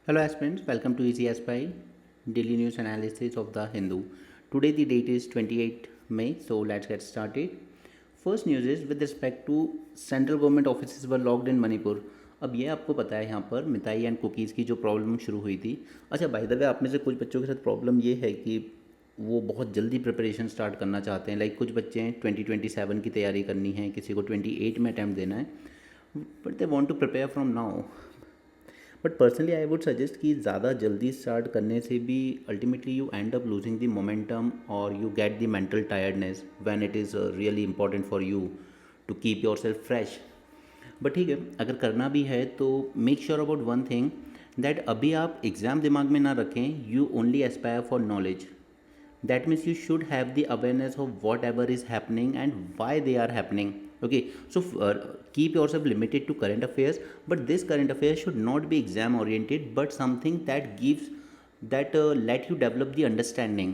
Hello aspirants, welcome to Easy Aspire, daily news analysis of the Hindu. Today the date is 28 May, so let's get started. First news is with respect to central government offices were locked in Manipur. अब ये आपको पता है यहाँ पर मिठाई and cookies की जो प्रॉब्लम शुरू हुई थी। अच्छा बाय द वे आप में से कुछ बच्चों के साथ प्रॉब्लम ये है कि वो बहुत जल्दी प्रिपरेशन स्टार्ट करना चाहते हैं। लाइक कुछ बच्चे हैं 2027 की तैयारी करनी है, किसी को 28 में अटैम्प्ट देना है, but they want to prepare from now. But personally I would suggest कि ज़्यादा जल्दी स्टार्ट करने से भी ultimately you end up losing the momentum और you get the mental tiredness when it is really important for you to keep yourself fresh. But ठीक है, अगर करना भी है तो make sure about one thing that अभी आप एग्ज़ाम दिमाग में ना रखें, you only Aspire for knowledge. That means you should have the awareness of whatever is happening and why they are happening. Okay, so keep yourself limited to current affairs, but this current affairs should not be exam oriented but something that gives that let you develop the understanding.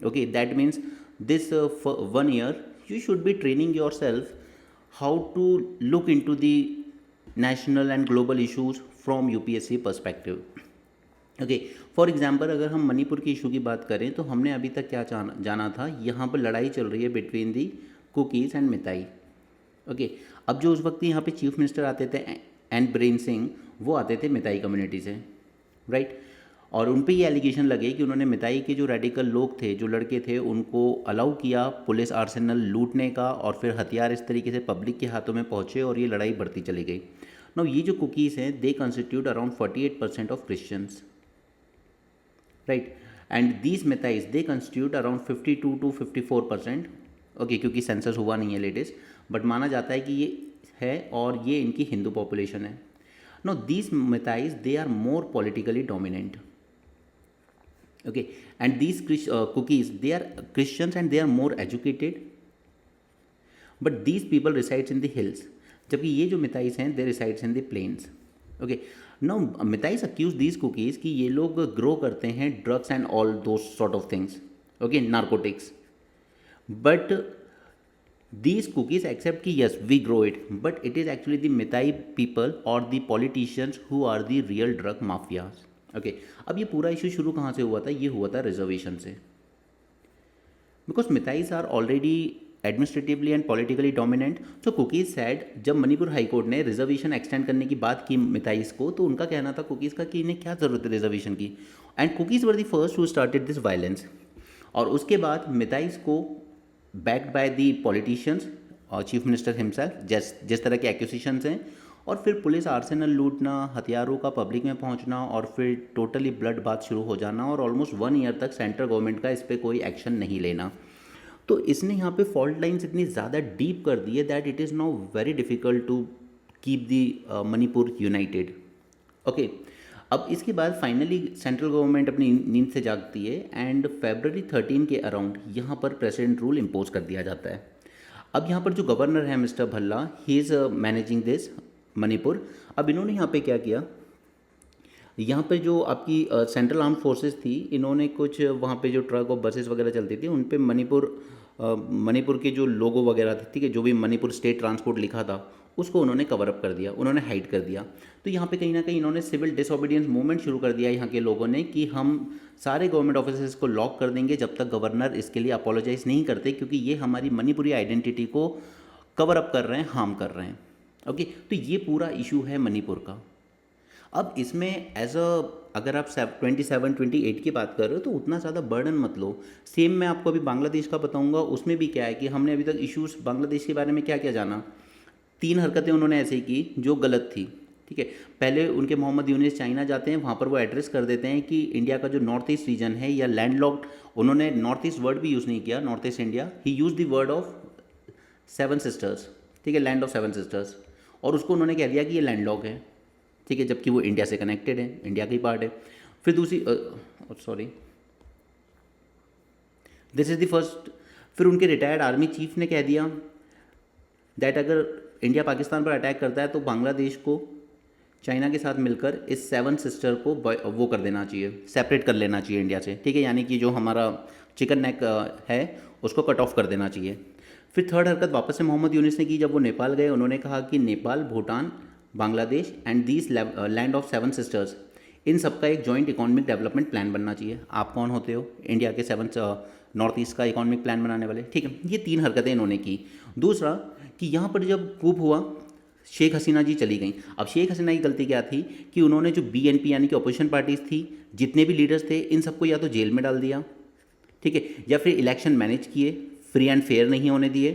Okay, that means this for 1 year you should be training yourself how to look into the national and global issues from UPSC perspective. Okay, for example अगर हम मणिपुर की issue की बात करें तो हमने अभी तक क्या जाना था, यहाँ पर लड़ाई चल रही है बिटवीन दी कुकीज़ एंड मिताई। ओके, अब जो उस वक्त यहाँ पे चीफ मिनिस्टर आते थे एन बीरेन सिंह, वो आते थे मिताई कम्युनिटी से, राइट। और उन पे ये एलिगेशन लगे कि उन्होंने मिताई के जो रेडिकल लोग थे, जो लड़के थे, उनको अलाउ किया पुलिस आर्सेनल लूटने का और फिर हथियार इस तरीके से पब्लिक के हाथों में पहुँचे और ये लड़ाई बढ़ती चली गई। नाउ ये जो कुकीज़ हैं they constitute around 48% of Christians, right, and these Meiteis they constitute around 52 to 54%। Okay, क्योंकि सेंसस हुआ नहीं है लेटेस्ट, बट माना जाता है कि ये है और ये इनकी हिंदू पॉपुलेशन है। No these Meiteis they are more politically dominant. Okay, and these Kukis they are Christians and they are more educated, but these people resides in the hills, जबकि ये जो मिताइज हैं they resides in the plains. Okay, now Meiteis accuse these Kukis कि ये लोग grow करते हैं drugs and all those sort of things, okay, narcotics. But these Kukis accept कि yes we grow it, but it is actually the Meitei people और the politicians who are the real drug mafias. Okay, अब ये पूरा issue शुरू कहाँ से हुआ था? ये हुआ था रिजर्वेशन से, because Meiteis are already administratively and politically dominant. So Kukis said, जब मणिपुर हाईकोर्ट ने रिजर्वेशन एक्सटेंड करने की बात की मिताइज को, तो उनका कहना था कुकीज़ का कि इन्हें क्या ज़रूरत है रिजर्वेशन की, and cookies were the first who started this violence. और उसके बाद मिताइज को बैक्ड बाय द पॉलिटिशियंस और चीफ मिनिस्टर हिमसेल्फ जिस तरह के एक्यूजिशंस हैं, और फिर पुलिस आर्सेनल लूटना, हथियारों का पब्लिक में पहुंचना, और फिर टोटली ब्लड बाथ शुरू हो जाना, और ऑलमोस्ट 1 ईयर तक सेंट्रल गवर्नमेंट का इस पर कोई एक्शन नहीं लेना। तो इसने यहाँ पे फॉल्ट लाइन्स इतनी ज़्यादा डीप कर दी है that it is now very difficult to keep the Manipur united. Okay, अब इसके बाद फाइनली सेंट्रल गवर्नमेंट अपनी नींद से जागती है एंड February 13 के अराउंड यहाँ पर प्रेसिडेंट रूल इम्पोज कर दिया जाता है। अब यहाँ पर जो गवर्नर है mister Bhalla, he is managing this Manipur. अब इन्होंने यहाँ पे क्या किया, यहाँ पे जो आपकी सेंट्रल आर्म फोर्सेस थी, इन्होंने कुछ वहाँ पे जो ट्रक और बसेस वगैरह चलती थी उन पे मणिपुर के जो लोगो वगैरह थे, ठीक है, जो भी मणिपुर स्टेट ट्रांसपोर्ट लिखा था उसको उन्होंने कवर अप कर दिया, उन्होंने हाइड कर दिया। तो यहाँ पे कहीं ना कहीं इन्होंने सिविल डिसओबीडियंस मूवमेंट शुरू कर दिया यहाँ के लोगों ने कि हम सारे गवर्नमेंट ऑफिस को लॉक कर देंगे जब तक गवर्नर इसके लिए अपोलोजाइज नहीं करते, क्योंकि ये हमारी मणिपुरी आइडेंटिटी को कवर अप कर रहे हैं, हार्म कर रहे हैं। ओके, तो ये पूरा इशू है मणिपुर का। अब इसमें अगर आप 27-28 की बात कर रहे हो तो उतना ज़्यादा बर्डन मत लो। सेम मैं आपको अभी बांग्लादेश का बताऊंगा, उसमें भी क्या है कि हमने अभी तक इश्यूज बांग्लादेश के बारे में क्या क्या जाना। 3 हरकतें उन्होंने ऐसे ही की जो गलत थी, ठीक है। पहले उनके मोहम्मद यूनिस चाइना जाते हैं, वहाँ पर वो एड्रेस कर देते हैं कि इंडिया का जो नॉर्थ ईस्ट रीजन है या लैंडलॉक्ड, उन्होंने नॉर्थ ईस्ट वर्ड भी यूज़ नहीं किया, north east India, he use the word of 7 sisters, ठीक है, लैंड ऑफ 7 सिस्टर्स, और उसको उन्होंने कह दिया कि ये लैंडलॉक है, ठीक है, जबकि वो इंडिया से कनेक्टेड है, इंडिया का ही पार्ट है। फिर दूसरी sorry, this is the first. फिर उनके रिटायर्ड आर्मी चीफ ने कह दिया दैट अगर इंडिया पाकिस्तान पर अटैक करता है तो बांग्लादेश को चाइना के साथ मिलकर इस 7 सिस्टर को वो कर देना चाहिए, सेपरेट कर लेना चाहिए इंडिया से, ठीक है, यानी कि जो हमारा चिकन नेक है उसको कट ऑफ कर देना चाहिए। फिर थर्ड हरकत वापस से मोहम्मद यूनिस ने की, जब वो नेपाल गए उन्होंने कहा कि Nepal, Bhutan, Bangladesh and these land of 7 sisters, इन सबका एक जॉइंट इकोनॉमिक डेवलपमेंट प्लान बनना चाहिए। आप कौन होते हो? इंडिया के 7 नॉर्थ ईस्ट का इकोनॉमिक प्लान बनाने वाले, ठीक है। ये 3 हरकतें इन्होंने की। दूसरा कि यहाँ पर जब कूप हुआ, शेख हसीना जी चली गई। अब शेख हसीना की गलती क्या थी कि उन्होंने जो बीएनपी यानी कि अपोजिशन पार्टीज थी, जितने भी लीडर्स थे, इन सबको या तो जेल में डाल दिया, ठीक है, या फिर इलेक्शन मैनेज किए, फ्री एंड फेयर नहीं होने दिए।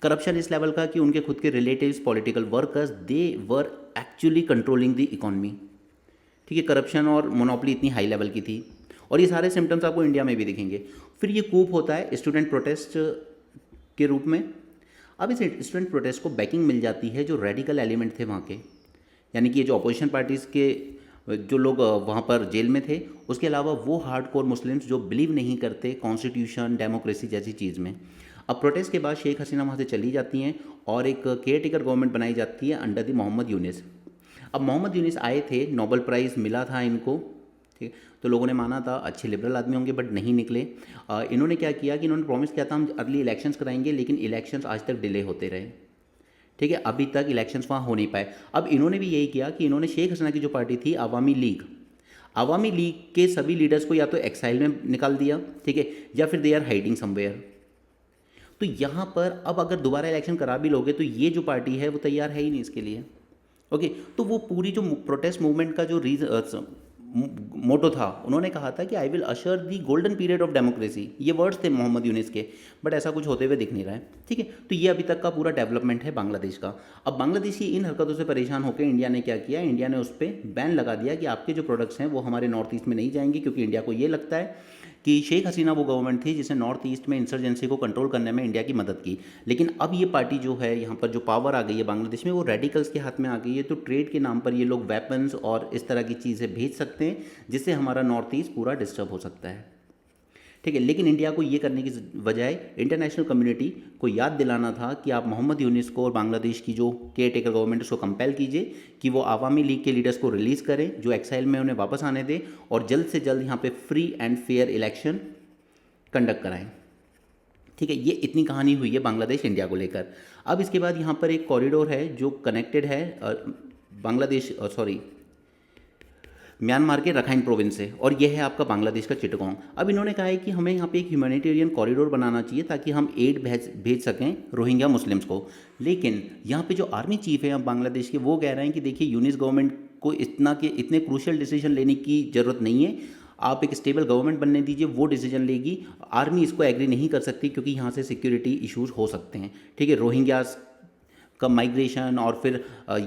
करप्शन इस लेवल का कि उनके खुद के relatives, political workers, they were actually controlling the economy, ठीक है। करप्शन और मोनोपोली इतनी हाई लेवल की थी, और ये सारे सिम्टम्स आपको इंडिया में भी दिखेंगे। फिर ये कूप होता है स्टूडेंट प्रोटेस्ट के रूप में। अब इस स्टूडेंट प्रोटेस्ट को बैकिंग मिल जाती है जो रेडिकल एलिमेंट थे वहाँ के, यानी कि ये जो अपोजिशन पार्टीज़ के जो लोग वहाँ पर जेल में थे, उसके अलावा वो हार्डकोर मुस्लिम्स जो बिलीव नहीं करते कॉन्स्टिट्यूशन, डेमोक्रेसी जैसी चीज़ में। अब प्रोटेस्ट के बाद शेख हसीना वहाँ से चली जाती हैं और एक केयर टेकर गवर्नमेंट बनाई जाती है अंडर द मोहम्मद यूनिस। अब मोहम्मद यूनिस आए थे, नोबेल प्राइज़ मिला था इनको, ठीक है। तो लोगों ने माना था अच्छे लिबरल आदमी होंगे, बट नहीं निकले। इन्होंने क्या किया कि इन्होंने प्रॉमिस किया था हम अर्ली इलेक्शंस कराएंगे, लेकिन इलेक्शंस आज तक डिले होते रहे, ठीक है। अभी तक इलेक्शंस वहाँ हो नहीं पाए। अब इन्होंने भी यही किया कि इन्होंने शेख हसीना की जो पार्टी थी अवामी लीग के सभी लीडर्स को या तो एक्साइल में निकाल दिया, ठीक है, या फिर दे आर हाइडिंग समवेयर। तो यहाँ पर अब अगर दोबारा इलेक्शन करा भी लोगे तो ये जो पार्टी है वो तैयार है ही नहीं इसके लिए, ओके। तो वो पूरी जो प्रोटेस्ट मूवमेंट का जो मोटो था, उन्होंने कहा था कि I will usher the golden period of democracy, ये वर्ड्स थे मोहम्मद यूनिस के, बट ऐसा कुछ होते हुए दिख नहीं रहा है, ठीक है। तो ये अभी तक का पूरा डेवलपमेंट है बांग्लादेश का। अब बांग्लादेश की इन हरकतों से परेशान होकर इंडिया ने क्या किया, इंडिया ने उस पर बैन लगा दिया कि आपके जो प्रोडक्ट्स हैं वो हमारे नॉर्थ ईस्ट में नहीं जाएंगे, क्योंकि इंडिया को ये लगता है कि शेख हसीना वो गवर्नमेंट थी जिसने नॉर्थ ईस्ट में इंसर्जेंसी को कंट्रोल करने में इंडिया की मदद की। लेकिन अब ये पार्टी जो है, यहाँ पर जो पावर आ गई है बांग्लादेश में, वो रेडिकल्स के हाथ में आ गई है। तो ट्रेड के नाम पर ये लोग वेपन्स और इस तरह की चीज़ें भेज सकते हैं, जिससे हमारा नॉर्थ ईस्ट पूरा डिस्टर्ब हो सकता है, ठीक है। लेकिन इंडिया को ये करने की बजाय इंटरनेशनल कम्युनिटी को याद दिलाना था कि आप मोहम्मद यूनिस को और बांग्लादेश की जो केयर टेकर गवर्नमेंट उसको कंपेल कीजिए कि वो आवामी लीग के लीडर्स को रिलीज़ करें, जो एक्साइल में उन्हें वापस आने दें, और जल्द से जल्द यहाँ पे free and fair election conduct कराएं, ठीक है। ये इतनी कहानी हुई है बांग्लादेश इंडिया को लेकर। अब इसके बाद यहाँ पर एक कॉरिडोर है जो कनेक्टेड है म्यांमार के रखाइन प्रोविंस से, और यह है आपका बांग्लादेश का चिटगांव। अब इन्होंने कहा है कि हमें यहाँ पे एक ह्यूमैनिटेरियन कॉरिडोर बनाना चाहिए ताकि हम एड भेज सकें रोहिंग्या मुस्लिम्स को। लेकिन यहाँ पे जो आर्मी चीफ है बांग्लादेश के, वो कह रहे हैं कि देखिए यूनिस गवर्नमेंट को इतने क्रूशियल डिसीजन लेने की ज़रूरत नहीं है, आप एक स्टेबल गवर्नमेंट बनने दीजिए, वो डिसीजन लेगी। आर्मी इसको एग्री नहीं कर सकती क्योंकि यहाँ से सिक्योरिटी इश्यूज हो सकते हैं, ठीक है। रोहिंग्यास का माइग्रेशन, और फिर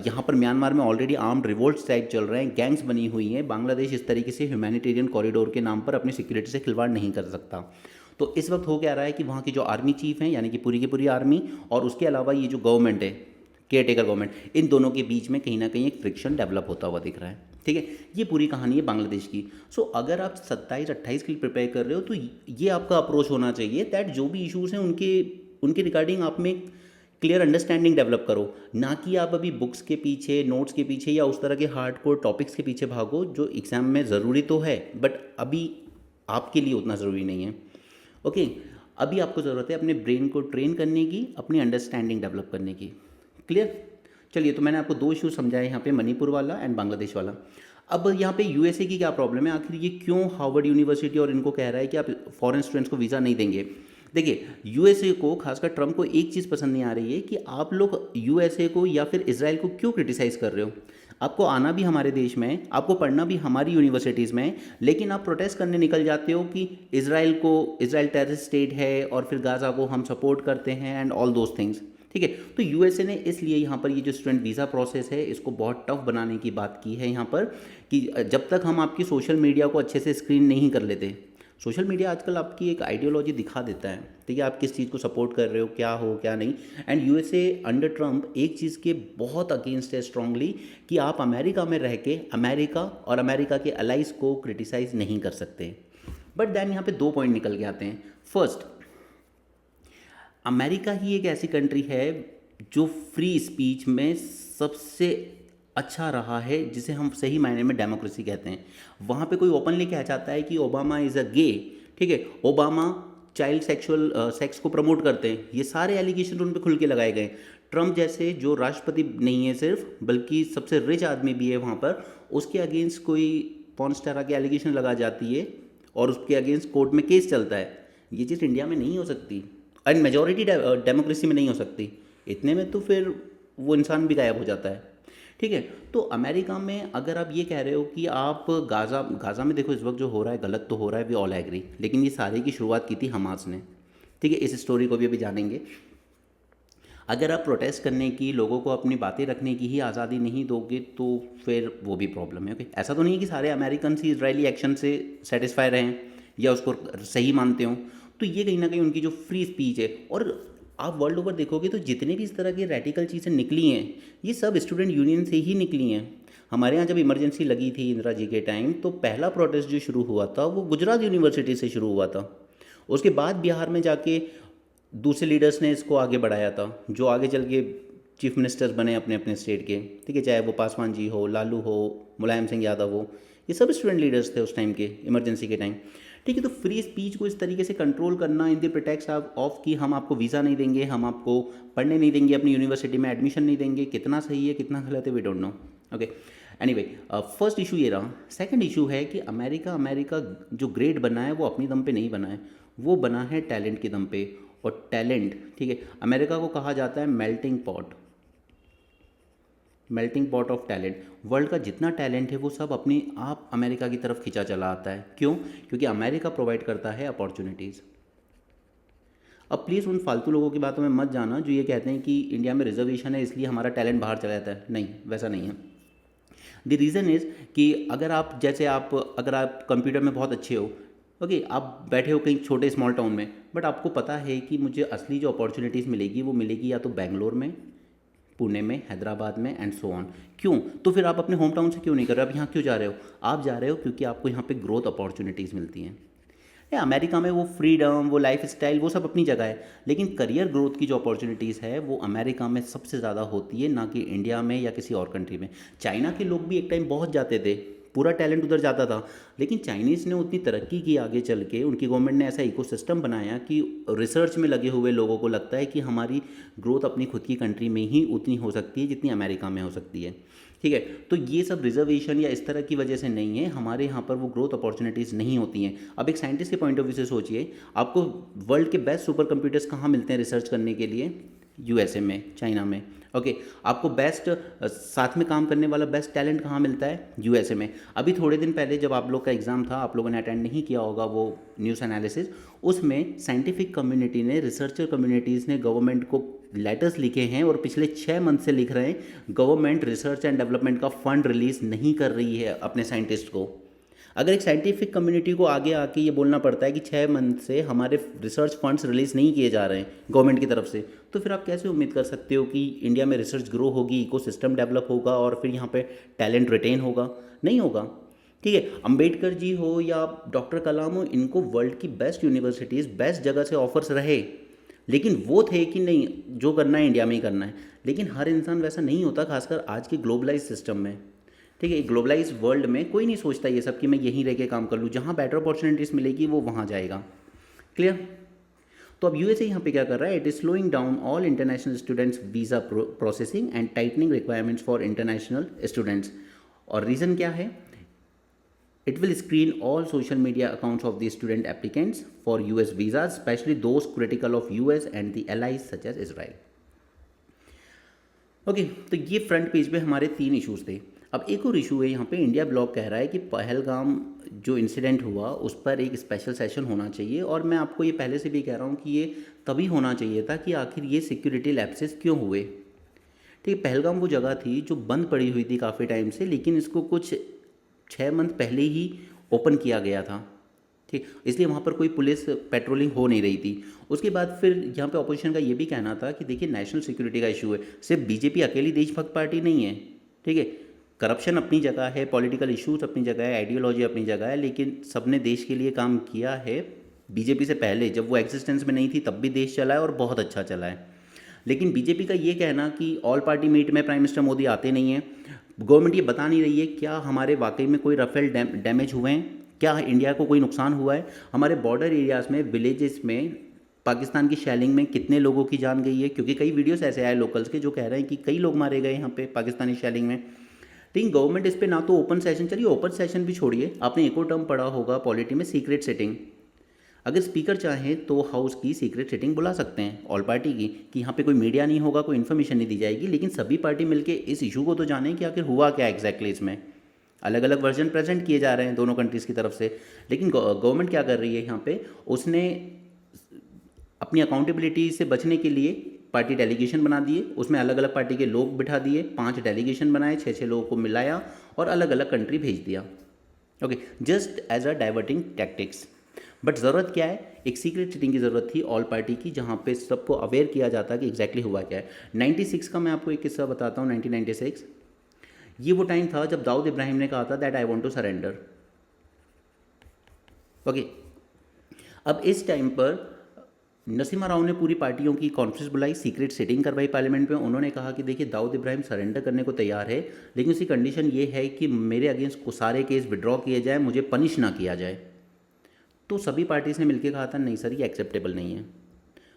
यहाँ पर म्यांमार में ऑलरेडी आर्म्ड रिवोल्ट्स टाइप चल रहे हैं, गैंग्स बनी हुई हैं। बांग्लादेश इस तरीके से ह्यूमैनिटेरियन कॉरिडोर के नाम पर अपनी सिक्योरिटी से खिलवाड़ नहीं कर सकता। तो इस वक्त हो क्या रहा है कि वहाँ की जो आर्मी चीफ हैं, यानी कि पूरी की पूरी आर्मी, और उसके अलावा ये जो गवर्नमेंट है, केयर टेकर गवर्नमेंट, इन दोनों के बीच में कहीं ना कहीं एक फ्रिक्शन डेवलप होता हुआ दिख रहा है, ठीक है। ये पूरी कहानी है बांग्लादेश की। सो अगर आप 27-28 के लिए प्रिपेयर कर रहे हो तो ये आपका अप्रोच होना चाहिए दैट जो भी इश्यूज़ हैं उनके रिगार्डिंग आप में क्लियर अंडरस्टैंडिंग डेवलप करो, ना कि आप अभी बुक्स के पीछे, नोट्स के पीछे या उस तरह के हार्डकोर टॉपिक्स के पीछे भागो जो एग्ज़ाम में ज़रूरी तो है बट अभी आपके लिए उतना ज़रूरी नहीं है, ओके। अभी आपको ज़रूरत है अपने ब्रेन को ट्रेन करने की, अपनी अंडरस्टैंडिंग डेवलप करने की, क्लियर। चलिए, तो मैंने आपको 2 इशू समझाए यहाँ पे, मणिपुर वाला एंड बांग्लादेश वाला। अब यहाँ पे यूएसए की क्या प्रॉब्लम है, आखिर ये क्यों हार्वर्ड यूनिवर्सिटी और इनको कह रहा है कि आप फॉरेन स्टूडेंट्स को वीज़ा नहीं देंगे। देखिए, यूएसए को, खासकर ट्रम्प को, एक चीज़ पसंद नहीं आ रही है कि आप लोग यूएसए को या फिर इजराइल को क्यों क्रिटिसाइज़ कर रहे हो। आपको आना भी हमारे देश में, आपको पढ़ना भी हमारी यूनिवर्सिटीज़ में, लेकिन आप प्रोटेस्ट करने निकल जाते हो कि इजराइल टेररिस्ट स्टेट है और फिर गाज़ा को हम सपोर्ट करते हैं एंड ऑल दोज थिंग्स, ठीक है। तो यूएसए ने इसलिए यहाँ पर ये जो स्टूडेंट वीज़ा प्रोसेस है इसको बहुत टफ बनाने की बात की है यहाँ पर, कि जब तक हम आपकी सोशल मीडिया को अच्छे से स्क्रीन नहीं कर लेते। सोशल मीडिया आजकल आपकी एक आइडियोलॉजी दिखा देता है, ठीक है, आप किस चीज़ को सपोर्ट कर रहे हो क्या नहीं। एंड यूएसए अंडर ट्रम्प एक चीज़ के बहुत अगेंस्ट है स्ट्रांगली, कि आप अमेरिका में रह के अमेरिका और अमेरिका के अलाइज को क्रिटिसाइज़ नहीं कर सकते। बट दैन यहाँ पे 2 पॉइंट निकल के आते हैं। फर्स्ट, अमेरिका ही एक ऐसी कंट्री है जो फ्री स्पीच में सबसे अच्छा रहा है, जिसे हम सही मायने में डेमोक्रेसी कहते हैं। वहाँ पे कोई ओपनली कह जाता है कि ओबामा इज़ अ गे, ठीक है, ओबामा चाइल्ड सेक्स को प्रमोट करते हैं, ये सारे एलिगेशन उन पे खुल के लगाए गए। ट्रम्प जैसे जो राष्ट्रपति नहीं है सिर्फ, बल्कि सबसे रिच आदमी भी है वहाँ पर, उसके अगेंस्ट कोई पॉर्न स्टार आके एलिगेशन लगा जाती है और उसके अगेंस्ट कोर्ट में केस चलता है। ये चीज़ इंडिया में नहीं हो सकती एंड मेजोरिटी डेमोक्रेसी में नहीं हो सकती। इतने में तो फिर वो इंसान भी गायब हो जाता है। ठीक है, तो अमेरिका में अगर आप ये कह रहे हो कि आप गाज़ा में देखो इस वक्त जो हो रहा है गलत तो हो रहा है, वी ऑल एग्री, लेकिन ये सारे की शुरुआत की थी हमास ने। ठीक है, इस स्टोरी को भी अभी जानेंगे। अगर आप प्रोटेस्ट करने की, लोगों को अपनी बातें रखने की ही आज़ादी नहीं दोगे तो फिर वो भी प्रॉब्लम है। ओके, ऐसा तो नहीं है कि सारे अमेरिकन ही इजरायली एक्शन से सेटिस्फाई रहें या उसको सही मानते हो। तो ये कहीं ना कहीं उनकी जो फ्री स्पीच है, और आप वर्ल्ड ओवर देखोगे तो जितने भी इस तरह की रेडिकल चीज़ें निकली हैं ये सब स्टूडेंट यूनियन से ही निकली हैं। हमारे यहाँ जब इमरजेंसी लगी थी इंदिरा जी के टाइम, तो पहला प्रोटेस्ट जो शुरू हुआ था वो गुजरात यूनिवर्सिटी से शुरू हुआ था। उसके बाद बिहार में जाके दूसरे लीडर्स ने इसको आगे बढ़ाया था, जो आगे चल के चीफ मिनिस्टर्स बने अपने अपने स्टेट के। ठीक है, चाहे वो पासवान जी हो, लालू हो, मुलायम सिंह यादव हो, ये सब स्टूडेंट लीडर्स थे उस टाइम के, इमरजेंसी के टाइम। ठीक है, तो फ्री स्पीच को इस तरीके से कंट्रोल करना इन द प्रिटेक्स्ट ऑफ कि हम आपको वीज़ा नहीं देंगे, हम आपको पढ़ने नहीं देंगे, अपनी यूनिवर्सिटी में एडमिशन नहीं देंगे, कितना सही है कितना गलत है we don't know. Okay, anyway, first issue ये रहा। सेकंड इशू है कि अमेरिका जो ग्रेट बना है वो अपनी दम पे नहीं बना है, वो बना है टैलेंट के दम पे। और टैलेंट, ठीक है, अमेरिका को कहा जाता है melting pot of talent. World का जितना टैलेंट है वो सब अपनी आप अमेरिका की तरफ खींचा चला आता है। क्यों? क्योंकि अमेरिका प्रोवाइड करता है अपॉर्चुनिटीज़। अब प्लीज़ उन फालतू लोगों की बातों में मत जाना जो ये कहते हैं कि इंडिया में रिजर्वेशन है इसलिए हमारा टैलेंट बाहर चला जाता है। नहीं, वैसा नहीं है। द रीज़न इज़ कि अगर आप कंप्यूटर में बहुत अच्छे हो, ओके, आप बैठे हो कहीं छोटे स्मॉल टाउन में, बट आपको पता है कि मुझे असली जो अपॉर्चुनिटीज़ मिलेगी वो मिलेगी या तो बेंगलोर में, पुणे में, हैदराबाद में एंड सो ऑन। क्यों? तो फिर आप अपने होम टाउन से क्यों नहीं कर रहे हो? आप यहाँ क्यों जा रहे हो? आप जा रहे हो क्योंकि आपको यहाँ पे ग्रोथ अपॉर्चुनिटीज़ मिलती हैं। या अमेरिका में वो फ्रीडम, वो लाइफ स्टाइल, वो सब अपनी जगह है, लेकिन करियर ग्रोथ की जो अपॉर्चुनिटीज़ है वो अमेरिका में सबसे ज़्यादा होती है, ना कि इंडिया में या किसी और कंट्री में। चाइना के लोग भी एक टाइम बहुत जाते थे, पूरा टैलेंट उधर जाता था, लेकिन चाइनीज़ ने उतनी तरक्की की आगे चल के, उनकी गवर्नमेंट ने ऐसा इकोसिस्टम बनाया कि रिसर्च में लगे हुए लोगों को लगता है कि हमारी ग्रोथ अपनी खुद की कंट्री में ही उतनी हो सकती है जितनी अमेरिका में हो सकती है। ठीक है, तो ये सब रिजर्वेशन या इस तरह की वजह से नहीं है, हमारे यहाँ पर वो ग्रोथ अपॉर्चुनिटीज़ नहीं होती हैं। अब एक साइंटिस्ट के पॉइंट ऑफ व्यू से सोचिए, आपको वर्ल्ड के बेस्ट सुपर कंप्यूटर्स कहाँ मिलते हैं रिसर्च करने के लिए? यूएसए में, चाइना में। ओके, आपको बेस्ट साथ में काम करने वाला बेस्ट टैलेंट कहाँ मिलता है? यूएसए में। अभी थोड़े दिन पहले जब आप लोग का एग्ज़ाम था, आप लोगों ने अटेंड नहीं किया होगा वो न्यूज़ एनालिसिस, उसमें साइंटिफिक कम्युनिटी ने, रिसर्चर कम्युनिटीज़ ने गवर्नमेंट को लेटर्स लिखे हैं और पिछले 6 मंथ से लिख रहे हैं गवर्नमेंट रिसर्च एंड डेवलपमेंट का फंड रिलीज़ नहीं कर रही है अपने साइंटिस्ट को। अगर एक साइंटिफिक कम्युनिटी को आगे आके ये बोलना पड़ता है कि 6 मंथ से हमारे रिसर्च फंड्स रिलीज़ नहीं किए जा रहे हैं गवर्नमेंट की तरफ से, तो फिर आप कैसे उम्मीद कर सकते हो कि इंडिया में रिसर्च ग्रो होगी, इकोसिस्टम डेवलप होगा और फिर यहाँ पे टैलेंट रिटेन होगा? नहीं होगा। ठीक है, अंबेडकर जी हो या डॉक्टर कलाम हो, इनको वर्ल्ड की बेस्ट यूनिवर्सिटीज़, बेस्ट जगह से ऑफर्स रहे, लेकिन वो थे कि नहीं, जो करना है इंडिया में ही करना है। लेकिन हर इंसान वैसा नहीं होता, खासकर आज के ग्लोबलाइज सिस्टम में। ठीक है, ग्लोबलाइज वर्ल्ड में कोई नहीं सोचता ये सब कि मैं यहीं रह के काम कर लूँ, जहाँ बेटर अपॉर्चुनिटीज़ मिलेगी वो वहाँ जाएगा। क्लियर? तो अब यूएसए यहाँ पे क्या कर रहा है? It is slowing down all international students visa processing and tightening requirements for international students. और रीज़न क्या है? It will screen all social media accounts of the student applicants for US visas, especially those critical of US and the allies such as Israel. Okay, तो ये front page पे हमारे 3 issues थे। अब एक और इशू है यहाँ पे, इंडिया ब्लॉग कह रहा है कि पहलगाम जो इंसिडेंट हुआ उस पर एक स्पेशल सेशन होना चाहिए, और मैं आपको ये पहले से भी कह रहा हूँ कि ये तभी होना चाहिए था कि आखिर ये सिक्योरिटी लैप्सेस क्यों हुए। ठीक है, पहलगाम वो जगह थी जो बंद पड़ी हुई थी काफ़ी टाइम से, लेकिन इसको कुछ 6 मंथ पहले ही ओपन किया गया था। ठीक, इसलिए वहाँ पर कोई पुलिस पेट्रोलिंग हो नहीं रही थी। उसके बाद फिर यहाँ पे अपोजिशन का ये भी कहना था कि देखिए नेशनल सिक्योरिटी का इशू है, सिर्फ बीजेपी अकेली देशभक्त पार्टी नहीं है। ठीक है, करप्शन अपनी जगह है, पॉलिटिकल इश्यूज अपनी जगह है, आइडियोलॉजी अपनी जगह है, लेकिन सबने देश के लिए काम किया है। बीजेपी से पहले जब वो एग्जिस्टेंस में नहीं थी तब भी देश चला है और बहुत अच्छा चला है। लेकिन बीजेपी का ये कहना कि ऑल पार्टी मीट में प्राइम मिनिस्टर मोदी आते नहीं हैं, गवर्नमेंट ये बता नहीं रही है क्या हमारे वाकई में कोई राफेल डैमेज हुए हैं, क्या इंडिया को कोई नुकसान हुआ है, हमारे बॉर्डर एरियाज़ में, विलेजेस में, पाकिस्तान की शेलिंग में कितने लोगों की जान गई है, क्योंकि कई वीडियोस ऐसे आए लोकल्स के जो कह रहे हैं कि कई लोग मारे गए यहाँ पे पाकिस्तानी शेलिंग में। लेकिन गवर्नमेंट इस पे ना तो ओपन सेशन, चलिए ओपन सेशन भी छोड़िए, आपने एक और टर्म पढ़ा होगा पॉलिटी में, सीक्रेट सिटिंग। अगर स्पीकर चाहें तो हाउस की सीक्रेट सिटिंग बुला सकते हैं ऑल पार्टी की, कि यहाँ पे कोई मीडिया नहीं होगा, कोई इन्फॉर्मेशन नहीं दी जाएगी, लेकिन सभी पार्टी मिलके इस इशू को तो जाने कि आखिर हुआ क्या एग्जैक्टली इसमें। अलग अलग वर्जन प्रेजेंट किए जा रहे हैं दोनों कंट्रीज़ की तरफ से, लेकिन गवर्नमेंट क्या कर रही है यहाँ पे, उसने अपनी अकाउंटेबिलिटी से बचने के लिए पार्टी डेलीगेशन बना दिए, उसमें अलग अलग पार्टी के लोग बिठा दिए, 5 डेलीगेशन बनाए, 6 लोगों को मिलाया और अलग अलग कंट्री भेज दिया। Okay, just as a diverting tactics. But ज़रूरत क्या है, एक सीक्रेट सिटिंग की ज़रूरत थी ऑल पार्टी की, जहाँ पे सबको अवेयर किया जाता कि एग्जैक्टली हुआ क्या है। 96 का मैं आपको एक किस्सा बताता हूँ। 1996 ये वो टाइम था जब दाऊद इब्राहिम ने कहा था that I want to surrender. Okay, अब इस टाइम पर नरसिम्हा राव ने पूरी पार्टियों की कॉन्फ्रेंस बुलाई, सीक्रेट सिटिंग करवाई पार्लियामेंट में। उन्होंने कहा कि देखिए दाऊद इब्राहिम सरेंडर करने को तैयार है, लेकिन उसकी कंडीशन ये है कि मेरे अगेंस्ट को सारे केस विड्रॉ किए जाए, मुझे पनिश ना किया जाए। तो सभी पार्टीज ने मिलकर कहा था नहीं सर ये एक्सेप्टेबल नहीं है।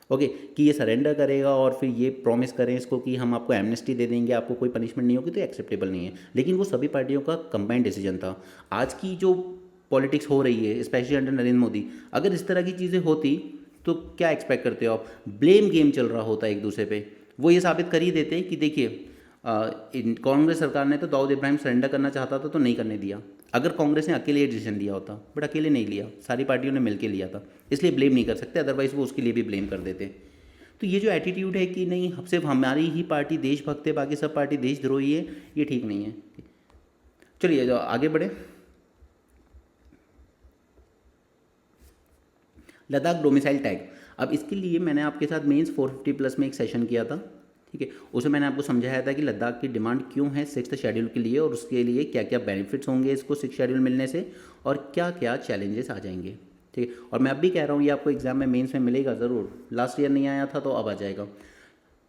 ओके, कि ये सरेंडर करेगा और फिर ये प्रॉमिस करें इसको कि हम आपको एमनेस्टी दे देंगे, आपको कोई पनिशमेंट नहीं होगी, तो एक्सेप्टेबल नहीं है। लेकिन वो सभी पार्टियों का कंबाइंड डिसीजन था। आज की जो पॉलिटिक्स हो रही है स्पेशली अंडर नरेंद्र मोदी, अगर इस तरह की चीज़ें होती तो क्या एक्सपेक्ट करते हो आप, ब्लेम गेम चल रहा होता एक दूसरे पे। वो ये साबित कर ही देते कि देखिए कांग्रेस सरकार ने तो दाऊद इब्राहिम सरेंडर करना चाहता था तो नहीं करने दिया। अगर कांग्रेस ने अकेले ये डिसीजन लिया होता, बट अकेले नहीं लिया, सारी पार्टियों ने मिलकर लिया था, इसलिए ब्लेम नहीं कर सकते, अदरवाइज वो उसके लिए भी ब्लेम कर देते। तो ये जो एटीट्यूड है कि नहीं सिर्फ हमारी ही पार्टी देशभक्त है, बाकी सब पार्टी देशद्रोही है, ये ठीक नहीं है। चलिए जो आगे बढ़े, लद्दाख डोमिसाइल टैग। अब इसके लिए मैंने आपके साथ मेंस 450+ में एक सेशन किया था, ठीक है। उसमें मैंने आपको समझाया था कि लद्दाख की डिमांड क्यों है 6th शेड्यूल के लिए, और उसके लिए क्या क्या बेनिफिट्स होंगे इसको 6th शेड्यूल मिलने से, और क्या क्या चैलेंजेस आ जाएंगे, ठीक है। और मैं अब भी कह रहा हूँ ये आपको एग्जाम में मेंस में मिलेगा ज़रूर, लास्ट ईयर नहीं आया था तो अब आ जाएगा।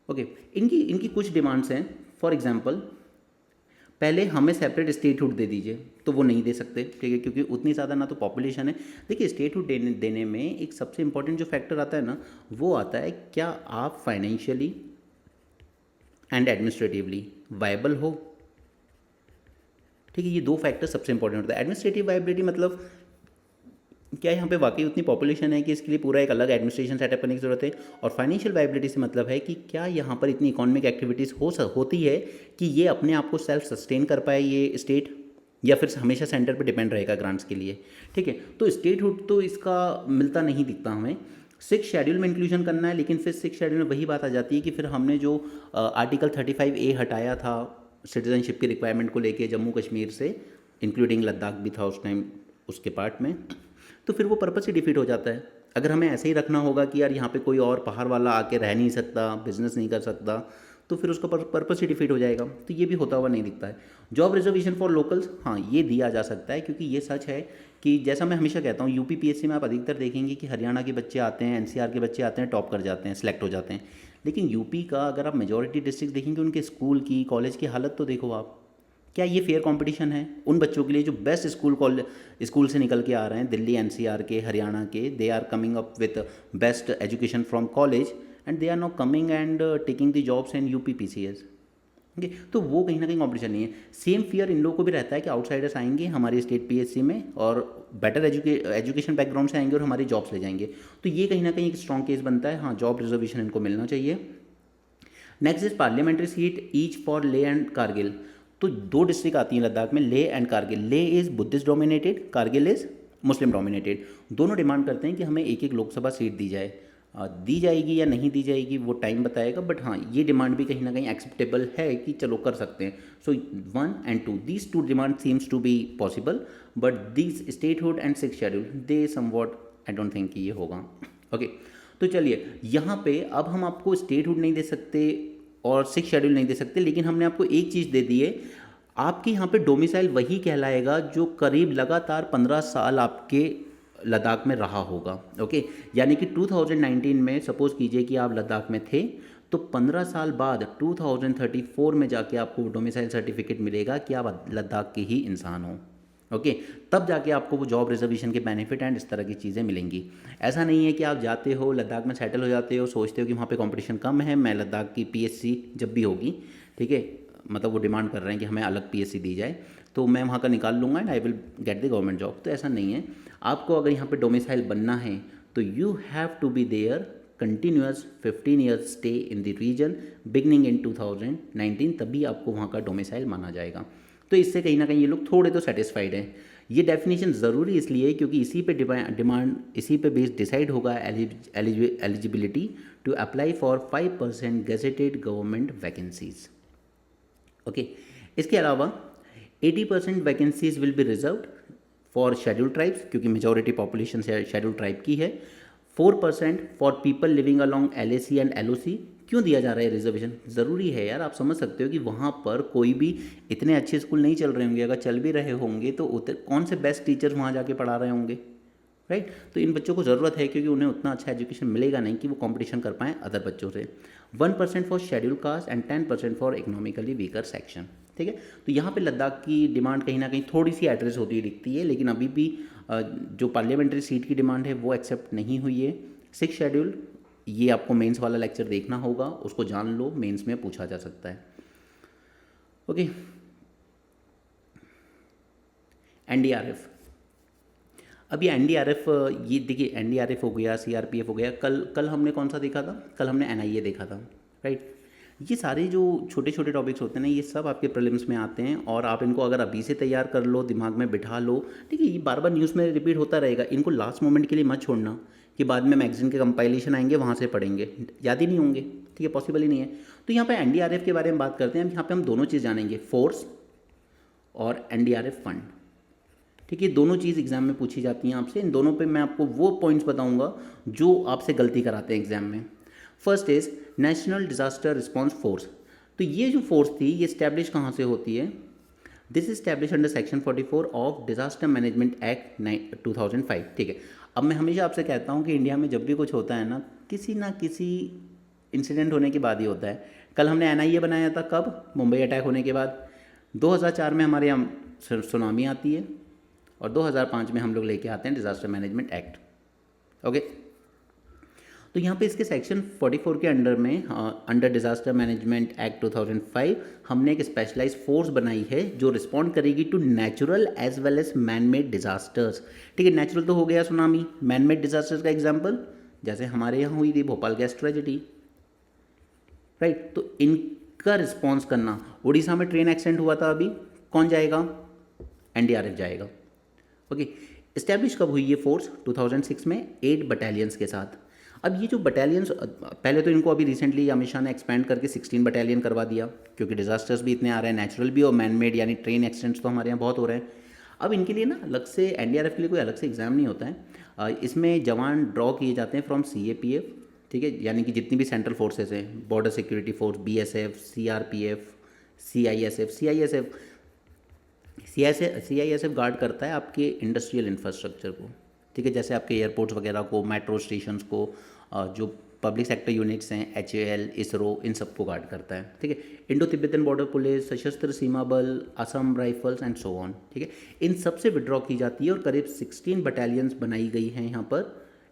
ओके, इनकी इनकी कुछ डिमांड्स हैं। फॉर एग्जांपल, पहले हमें सेपरेट स्टेटहुड दे दीजिए, तो वो नहीं दे सकते, ठीक है, क्योंकि उतनी ज़्यादा ना तो पॉपुलेशन है। देखिए स्टेटहुड देने में एक सबसे इंपॉर्टेंट जो फैक्टर आता है ना, वो आता है क्या आप फाइनेंशियली एंड एडमिनिस्ट्रेटिवली वायबल हो, ठीक है। ये 2 फैक्टर सबसे इंपॉर्टेंट होता है। एडमिनिस्ट्रेटिव वायबिलिटी मतलब क्या यहाँ पे वाकई उतनी पॉपुलेशन है कि इसके लिए पूरा एक अलग एडमिनिस्ट्रेशन सेटअप करने की ज़रूरत है। और फाइनेंशियल वायबिलिटी से मतलब है कि क्या यहाँ पर इतनी इकोनॉमिक एक्टिविटीज़ होती है कि ये अपने आप को सेल्फ सस्टेन कर पाए ये स्टेट, या फिर हमेशा सेंटर पे डिपेंड रहेगा ग्रांट्स के लिए, ठीक है। तो स्टेटहुड तो इसका मिलता नहीं दिखता हमें। 6th शेड्यूल में इंक्लूजन करना है, लेकिन फिर 6th शेड्यूल में वही बात आ जाती है कि फिर हमने जो आर्टिकल 35A हटाया था सिटीजनशिप की रिक्वायरमेंट को लेके जम्मू कश्मीर से, इंक्लूडिंग लद्दाख भी था उस टाइम उसके पार्ट में, तो फिर वो पर्पस ही डिफीट हो जाता है। अगर हमें ऐसे ही रखना होगा कि यार यहाँ पे कोई और बाहर वाला आके रह नहीं सकता, बिजनेस नहीं कर सकता, तो फिर उसका पर्पस ही डिफीट हो जाएगा। तो ये भी होता हुआ नहीं दिखता है। जॉब रिजर्वेशन फॉर लोकल्स, हाँ ये दिया जा सकता है, क्योंकि ये सच है कि जैसा मैं हमेशा कहता हूँ यूपीपीएससी में आप अधिकतर देखेंगे कि हरियाणा के बच्चे आते हैं, एनसीआर के बच्चे आते हैं, टॉप कर जाते हैं, सेलेक्ट हो जाते हैं। लेकिन यूपी का अगर आप मेजॉरिटी डिस्ट्रिक्ट देखेंगे, उनके स्कूल की कॉलेज की हालत तो देखो आप। क्या ये फेयर कंपटीशन है उन बच्चों के लिए जो बेस्ट स्कूल से निकल के आ रहे हैं, दिल्ली एनसीआर के, हरियाणा के, they are coming up with best education from college and they are not coming and taking the jobs in UPPCS, okay. तो वो कहीं ना कहीं कंपटीशन नहीं है। सेम फियर इन लोगों को भी रहता है कि आउटसाइडर्स आएंगे हमारी स्टेट पीएससी में और बेटर एजुकेशन बैकग्राउंड से आएंगे और हमारी जॉब्स ले जाएंगे। तो ये कहीं ना कहीं एक स्ट्रॉन्ग केस बनता है, हाँ जॉब रिजर्वेशन इनको मिलना चाहिए। Next is parliamentary seat each for ले एंड कारगिल। तो 2 डिस्ट्रिक्ट आती हैं लद्दाख में, ले एंड कारगिल। ले is Buddhist dominated, Kargil is Muslim dominated. दोनों डिमांड करते हैं कि हमें एक एक लोकसभा सीट दी जाए। दी जाएगी या नहीं दी जाएगी वो टाइम बताएगा, बट हाँ ये डिमांड भी कहीं ना कहीं एक्सेप्टेबल है कि चलो कर सकते हैं। So 1 and 2 these 2 demand seems to be possible, but these statehood and 6th schedule they somewhat I don't think कि ये होगा, ओके। तो चलिए यहाँ पे अब हम आपको स्टेटहुड नहीं दे सकते और 6th शेड्यूल नहीं दे सकते, लेकिन हमने आपको एक चीज़ दे दी है, आपके यहाँ पे डोमिसाइल वही कहलाएगा जो करीब लगातार 15 साल आपके लद्दाख में रहा होगा, ओके। यानी कि 2019 में सपोज कीजिए कि आप लद्दाख में थे, तो 15 साल बाद 2034 में जाके आपको डोमिसाइल सर्टिफिकेट मिलेगा कि आप लद्दाख के ही इंसान हो, ओके। तब जाके आपको वो जॉब रिजर्वेशन के बेनिफिट एंड इस तरह की चीज़ें मिलेंगी। ऐसा नहीं है कि आप जाते हो लद्दाख में सेटल हो जाते हो, सोचते हो कि वहाँ पे कंपटीशन कम है, मैं लद्दाख की पीएससी जब भी होगी, ठीक है, मतलब वो डिमांड कर रहे हैं कि हमें अलग पीएससी दी जाए, तो मैं वहाँ का निकाल लूँगा and I will get the government job. तो ऐसा नहीं है, आपको अगर यहाँ पे डोमिसाइल बनना है तो you have to be there continuous 15 years stay in the region beginning in 2019, तभी आपको वहाँ का डोमिसाइल माना जाएगा। तो इससे कहीं ना कहीं ये लोग थोड़े तो सेटिस्फाइड हैं। ये डेफिनेशन ज़रूरी इसलिए है क्योंकि इसी पे डिमांड इसी पे बेस डिसाइड होगा eligibility to apply for 5% gazetted government vacancies. Okay, इसके अलावा 80% vacancies will be reserved for schedule tribes, क्योंकि मेजॉरिटी पॉपुलेशन शेड्यूल ट्राइब की है। 4% for people living along LAC and LOC। क्यों दिया जा रहा है रिजर्वेशन? ज़रूरी है यार, आप समझ सकते हो कि वहाँ पर कोई भी इतने अच्छे स्कूल नहीं चल रहे होंगे, अगर चल भी रहे होंगे तो कौन से बेस्ट टीचर्स वहाँ जाके पढ़ा रहे होंगे, राइट। तो इन बच्चों को ज़रूरत है क्योंकि उन्हें उतना अच्छा एजुकेशन मिलेगा नहीं कि वो कंपटीशन कर पाएँ अदर बच्चों से। 1% for schedule caste and 10% for economically weaker section, ठीक है। तो यहाँ पे लद्दाख की डिमांड कहीं ना कहीं थोड़ी सी एड्रेस होती हुई दिखती है, लेकिन अभी भी जो पार्लियामेंट्री सीट की डिमांड है वो एक्सेप्ट नहीं हुई है। 6 शेड्यूल, ये आपको मेंस वाला लेक्चर देखना होगा, उसको जान लो, मेंस में पूछा जा सकता है। Okay, NDRF। अब ये NDRF, ये देखिए NDRF हो गया, CRPF हो गया, कल हमने कौन सा देखा था? कल हमने NIA देखा था, राइट। ये सारे जो छोटे छोटे टॉपिक्स होते हैं ना, ये सब आपके प्रीलिम्स में आते हैं और आप इनको अगर अभी से तैयार कर लो, दिमाग में बिठा लो, ठीक है। ये बार बार न्यूज़ में रिपीट होता रहेगा, इनको लास्ट मोमेंट के लिए मत छोड़ना कि बाद में मैगजीन के कंपाइलेशन आएंगे वहाँ से पढ़ेंगे, याद ही नहीं होंगे, ठीक है, पॉसिबल ही नहीं है। तो यहाँ पे NDRF के बारे में बात करते हैं। यहाँ पे हम दोनों चीज़ जानेंगे, फोर्स और NDRF फंड, ठीक है। दोनों चीज़ एग्जाम में पूछी जाती हैं आपसे। इन दोनों पे मैं आपको वो पॉइंट्स बताऊंगा जो आपसे गलती कराते हैं एग्जाम में। First is national disaster response force. तो ये जो फोर्स थी ये स्टैब्लिश कहाँ से होती है? This is establish under section 44 of disaster management act 2005, ठीक है। अब मैं हमेशा आपसे कहता हूँ कि इंडिया में जब भी कुछ होता है ना किसी इंसिडेंट होने के बाद ही होता है। कल हमने NIA बनाया था, कब? मुंबई अटैक होने के बाद। 2004 में हमारे यहाँ सुनामी आती है और 2005 में हम लोग लेके आते हैं डिजास्टर मैनेजमेंट एक्ट, ओके। तो यहाँ पे इसके सेक्शन 44 के अंडर में अंडर डिजास्टर मैनेजमेंट एक्ट 2005 हमने एक स्पेशलाइज्ड फोर्स बनाई है जो रिस्पॉन्ड करेगी to natural as well as man made disasters, ठीक है। नेचुरल तो हो गया सुनामी, मैन मेड डिजास्टर्स का एग्जाम्पल जैसे हमारे यहाँ हुई थी भोपाल गैस ट्रेजेडी, राइट। तो इनका रिस्पॉन्स करना, उड़ीसा में ट्रेन एक्सीडेंट हुआ था अभी, कौन जाएगा? NDRF जाएगा, ओके। इस्टेब्लिश कब हुई ये फोर्स? 2006 में 8 बटालियंस के साथ। अब ये जो बटालियंस, पहले तो इनको अभी रिसेंटली अमित शाह ने एक्सपैंड करके 16 बटालियन करवा दिया क्योंकि डिजास्टर्स भी इतने आ रहे हैं, नेचुरल भी और मैन मेड, यानी ट्रेन एक्सीडेंट्स तो हमारे यहाँ बहुत हो रहे हैं। अब इनके लिए ना अलग से NDRF के लिए कोई अलग से एग्ज़ाम नहीं होता है। इसमें जवान ड्रॉ किए जाते हैं फ्रॉम CAPF, ठीक है, यानी कि जितनी भी सेंट्रल फोर्सेज हैं, border security force, BSF, CRPF, CISF guard करता है आपके इंडस्ट्रियल इंफ्रास्ट्रक्चर को, ठीक है, जैसे आपके एयरपोर्ट्स वगैरह को, मेट्रो स्टेशंस को, जो पब्लिक सेक्टर यूनिट्स हैं, HAL, ISRO, इन सबको गार्ड करता है, ठीक है। इंडो तिब्बतन बॉर्डर पुलिस, सशस्त्र सीमा बल, Assam rifles and so on, ठीक है। इन सब से विड्रॉ की जाती है और करीब 16 बटालियंस बनाई गई हैं यहाँ पर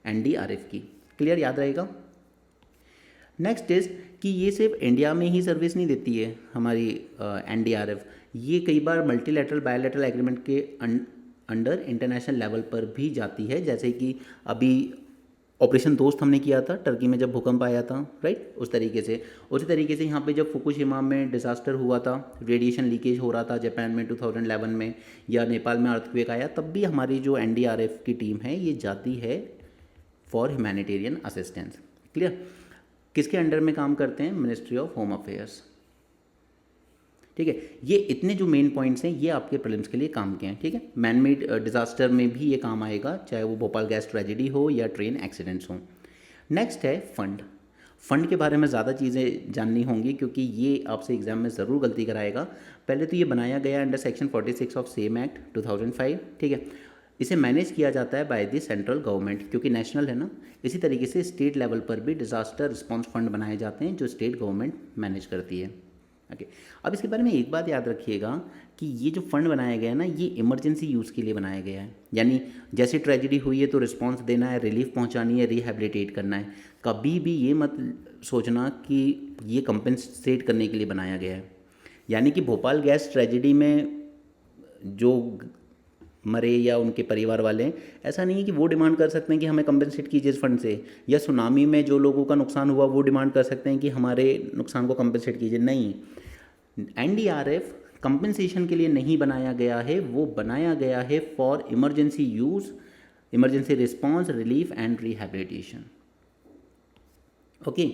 NDRF की। क्लियर, याद रहेगा। नेक्स्ट इज कि ये सिर्फ इंडिया में ही सर्विस नहीं देती है हमारी NDRF, ये कई बार मल्टीलैटरल बायोलैटरल एग्रीमेंट के अंडर इंटरनेशनल लेवल पर भी जाती है, जैसे कि अभी ऑपरेशन दोस्त हमने किया था टर्की में जब भूकंप आया था, राइट। उसी तरीके से यहाँ पे जब फुकुशिमा में डिजास्टर हुआ था, रेडिएशन लीकेज हो रहा था जापान में 2011 में, या नेपाल में अर्थक्वेक आया, तब भी हमारी जो NDRF की टीम है ये जाती है फॉर ह्यूमैनिटेरियन असिस्टेंस। क्लियर। किसके अंडर में काम करते हैं? मिनिस्ट्री ऑफ होम अफेयर्स, ठीक है। ये इतने जो मेन पॉइंट्स हैं ये आपके प्रीलिम्स के लिए काम के हैं, ठीक है। मैन मेड डिजास्टर में भी ये काम आएगा, चाहे वो भोपाल गैस ट्रेजेडी हो या ट्रेन एक्सीडेंट्स हों। नेक्स्ट है फंड के बारे में ज़्यादा चीज़ें जाननी होंगी क्योंकि ये आपसे एग्जाम में ज़रूर गलती कराएगा। पहले तो ये बनाया गया under section 46 of same act 2005, ठीक है। इसे मैनेज किया जाता है बाय द सेंट्रल गवर्नमेंट क्योंकि नेशनल है ना। इसी तरीके से स्टेट लेवल पर भी डिजास्टर रिस्पांस फंड बनाए जाते हैं जो स्टेट गवर्नमेंट मैनेज करती है, ओके। अब इसके बारे में एक बात याद रखिएगा कि ये जो फंड बनाया गया है ना, ये इमरजेंसी यूज़ के लिए बनाया गया है, यानी जैसे ट्रेजेडी हुई है तो रिस्पांस देना है, रिलीफ पहुंचानी है, रिहेबिलिटेट करना है। कभी भी ये मत सोचना कि ये कंपेंसेट करने के लिए बनाया गया है। यानी कि भोपाल गैस ट्रेजेडी में जो मरे या उनके परिवार वाले हैं, ऐसा नहीं है कि वो डिमांड कर सकते हैं कि हमें कंपनसेट कीजिए इस फंड से, या सुनामी में जो लोगों का नुकसान हुआ वो डिमांड कर सकते हैं कि हमारे नुकसान को कंपनसेट कीजिए। नहीं, एनडीआरएफ कंपनसेशन के लिए नहीं बनाया गया है, वो बनाया गया है for emergency use, emergency response, relief and rehabilitation. Okay,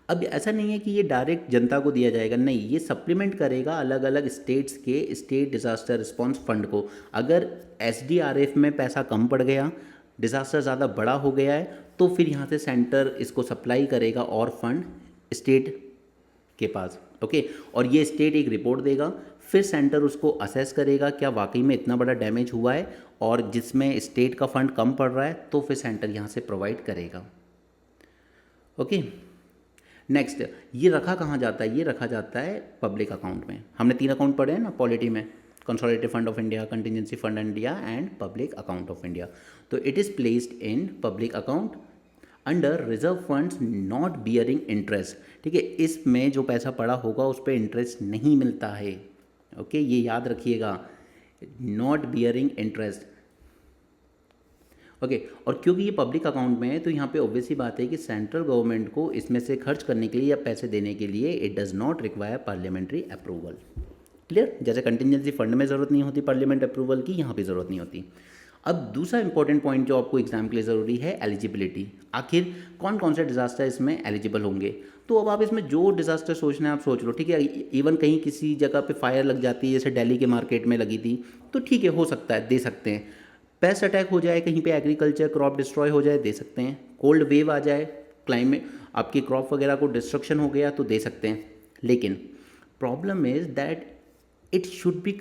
अब ऐसा नहीं है कि ये डायरेक्ट जनता को दिया जाएगा, नहीं, ये सप्लीमेंट करेगा अलग अलग स्टेट्स के स्टेट डिज़ास्टर रिस्पॉन्स फंड को। अगर एसडीआरएफ में पैसा कम पड़ गया, डिज़ास्टर ज़्यादा बड़ा हो गया है, तो फिर यहाँ से सेंटर इसको सप्लाई करेगा और फंड स्टेट के पास। ओके, और ये स्टेट एक रिपोर्ट देगा, फिर सेंटर उसको असेस करेगा क्या वाकई में इतना बड़ा डैमेज हुआ है, और जिसमें स्टेट का फंड कम पड़ रहा है तो फिर सेंटर यहाँ से प्रोवाइड करेगा। ओके, नेक्स्ट, ये रखा कहाँ जाता है? ये रखा जाता है पब्लिक अकाउंट में। हमने 3 अकाउंट पढ़े हैं ना पॉलिटी में, consolidated fund of India, contingency fund India and public account of India. तो it is placed in public account under reserve funds not bearing interest. ठीक है, इसमें जो पैसा पड़ा होगा उस पर इंटरेस्ट नहीं मिलता है। ओके, ये याद रखिएगा, नॉट बियरिंग इंटरेस्ट। ओके, और क्योंकि ये पब्लिक अकाउंट में है तो यहाँ पे ऑब्वियस ही बात है कि सेंट्रल गवर्नमेंट को इसमें से खर्च करने के लिए या पैसे देने के लिए it does not require parliamentary approval. Clear? जैसे कंटिजेंसी फंड में ज़रूरत नहीं होती पार्लियामेंट अप्रूवल की, यहाँ पे ज़रूरत नहीं होती। अब दूसरा इंपॉर्टेंट पॉइंट जो आपको एग्जाम के लिए ज़रूरी है, एलिजिबिलिटी। आखिर कौन कौन से डिज़ास्टर इसमें एलिजिबल होंगे? तो अब आप इसमें जो डिज़ास्टर सोचना है आप सोच लो। ठीक है, इवन कहीं किसी जगह पे फायर लग जाती है, जैसे दिल्ली के मार्केट में लगी थी, तो ठीक है, हो सकता है, दे सकते हैं। पेस्ट अटैक हो जाए कहीं पे, एग्रीकल्चर क्रॉप डिस्ट्रॉय हो जाए, दे सकते हैं। कोल्ड वेव आ जाए, क्लाइमेट आपकी क्रॉप वगैरह को डिस्ट्रक्शन हो गया, तो दे सकते हैं। लेकिन problem is that it should be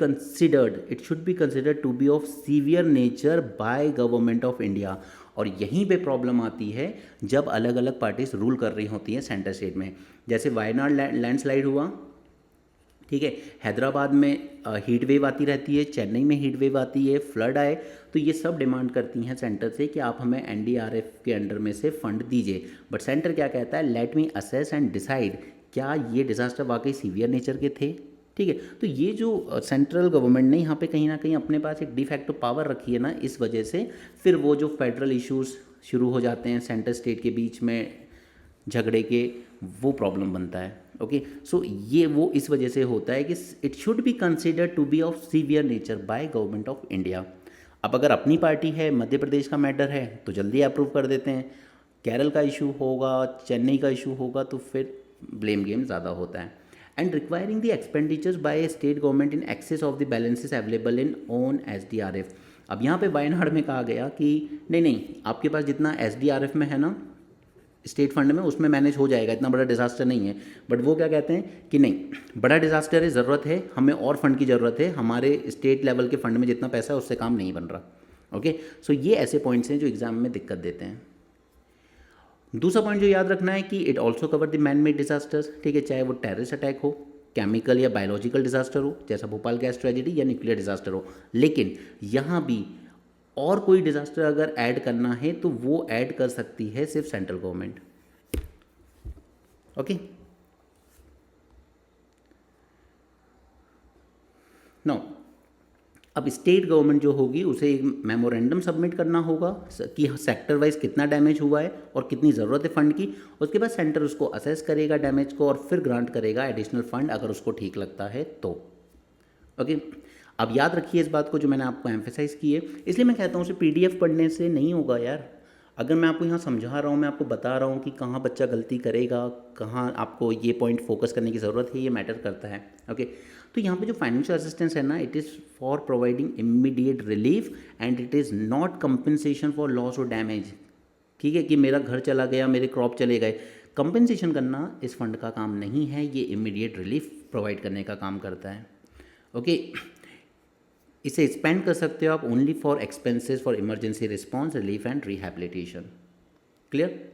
considered to be of severe nature by government of India. और यहीं पे प्रॉब्लम आती है जब अलग अलग पार्टीज रूल कर रही होती हैं सेंटर स्टेट में। जैसे वायनाड लैंडस्लाइड हुआ, ठीक है, हैदराबाद में हीट वेव आती रहती है, चेन्नई में हीट वेव आती है, फ्लड आए, तो ये सब डिमांड करती हैं सेंटर से कि आप हमें एनडीआरएफ के अंडर में से फंड दीजिए। बट सेंटर क्या कहता है? Let me assess and decide क्या ये डिज़ास्टर वाकई सीवियर नेचर के थे। ठीक है, तो ये जो सेंट्रल गवर्नमेंट ने यहाँ पे कहीं ना कहीं अपने पास एक डिफैक्टो पावर रखी है ना, इस वजह से फिर वो जो फेडरल इश्यूज शुरू हो जाते हैं सेंटर स्टेट के बीच में झगड़े के, वो प्रॉब्लम बनता है। ओके, सो ये वो इस वजह से होता है कि it should be considered to be of severe nature by government of India. अब अगर अपनी पार्टी है, मध्य प्रदेश का मैटर है, तो जल्दी अप्रूव कर देते हैं। केरल का इशू होगा, चेन्नई का इशू होगा, तो फिर ब्लेम गेम ज़्यादा होता है। And requiring the expenditures by state government in excess of the balances available in own SDRF. अब यहाँ पे वायनाड में कहा गया कि नहीं, आपके पास जितना एसडीआरएफ में है ना स्टेट फंड में, उसमें मैनेज हो जाएगा, इतना बड़ा डिज़ास्टर नहीं है। बट वो क्या कहते हैं कि नहीं, बड़ा डिज़ास्टर है, ज़रूरत है, हमें और फंड की ज़रूरत है, हमारे स्टेट लेवल के फंड में जितना पैसा है उससे काम नहीं बन रहा। ओके, सो ये ऐसे पॉइंट्स हैं जो एग्जाम में दिक्कत देते हैं। दूसरा पॉइंट जो याद रखना है कि it also cover the man made disasters. ठीक है, चाहे वो टेररिस्ट अटैक हो, केमिकल या बायोलॉजिकल डिजास्टर हो जैसा भोपाल गैस ट्रेजेडी, या न्यूक्लियर डिजास्टर हो। लेकिन यहाँ भी और कोई डिजास्टर अगर ऐड करना है तो वो ऐड कर सकती है सिर्फ सेंट्रल गवर्नमेंट। ओके, नो, अब स्टेट गवर्नमेंट जो होगी उसे एक मेमोरेंडम सबमिट करना होगा कि सेक्टर वाइज कितना डैमेज हुआ है और कितनी ज़रूरत है फंड की। उसके बाद सेंटर उसको असेस करेगा डैमेज को और फिर ग्रांट करेगा एडिशनल फंड अगर उसको ठीक लगता है तो। ओके, अब याद रखिए इस बात को जो मैंने आपको एम्फेसाइज की है, इसलिए मैं कहता हूँ उसे पीडीएफ पढ़ने से नहीं होगा यार। अगर मैं आपको यहाँ समझा रहा हूँ, मैं आपको बता रहा हूँ कि कहाँ बच्चा गलती करेगा, कहाँ आपको ये पॉइंट फोकस करने की ज़रूरत है, ये मैटर करता है। ओके, तो यहाँ पे जो फाइनेंशियल असिस्टेंस है ना, it is for providing immediate relief and it is not compensation for loss और डैमेज। ठीक है, कि मेरा घर चला गया, मेरे क्रॉप चले गए, कंपनसेशन करना इस फंड का काम नहीं है, ये इमीडिएट रिलीफ प्रोवाइड करने का काम करता है। ओके, इसे स्पेंड कर सकते हो आप only for expenses for emergency response, relief and rehabilitation. Clear?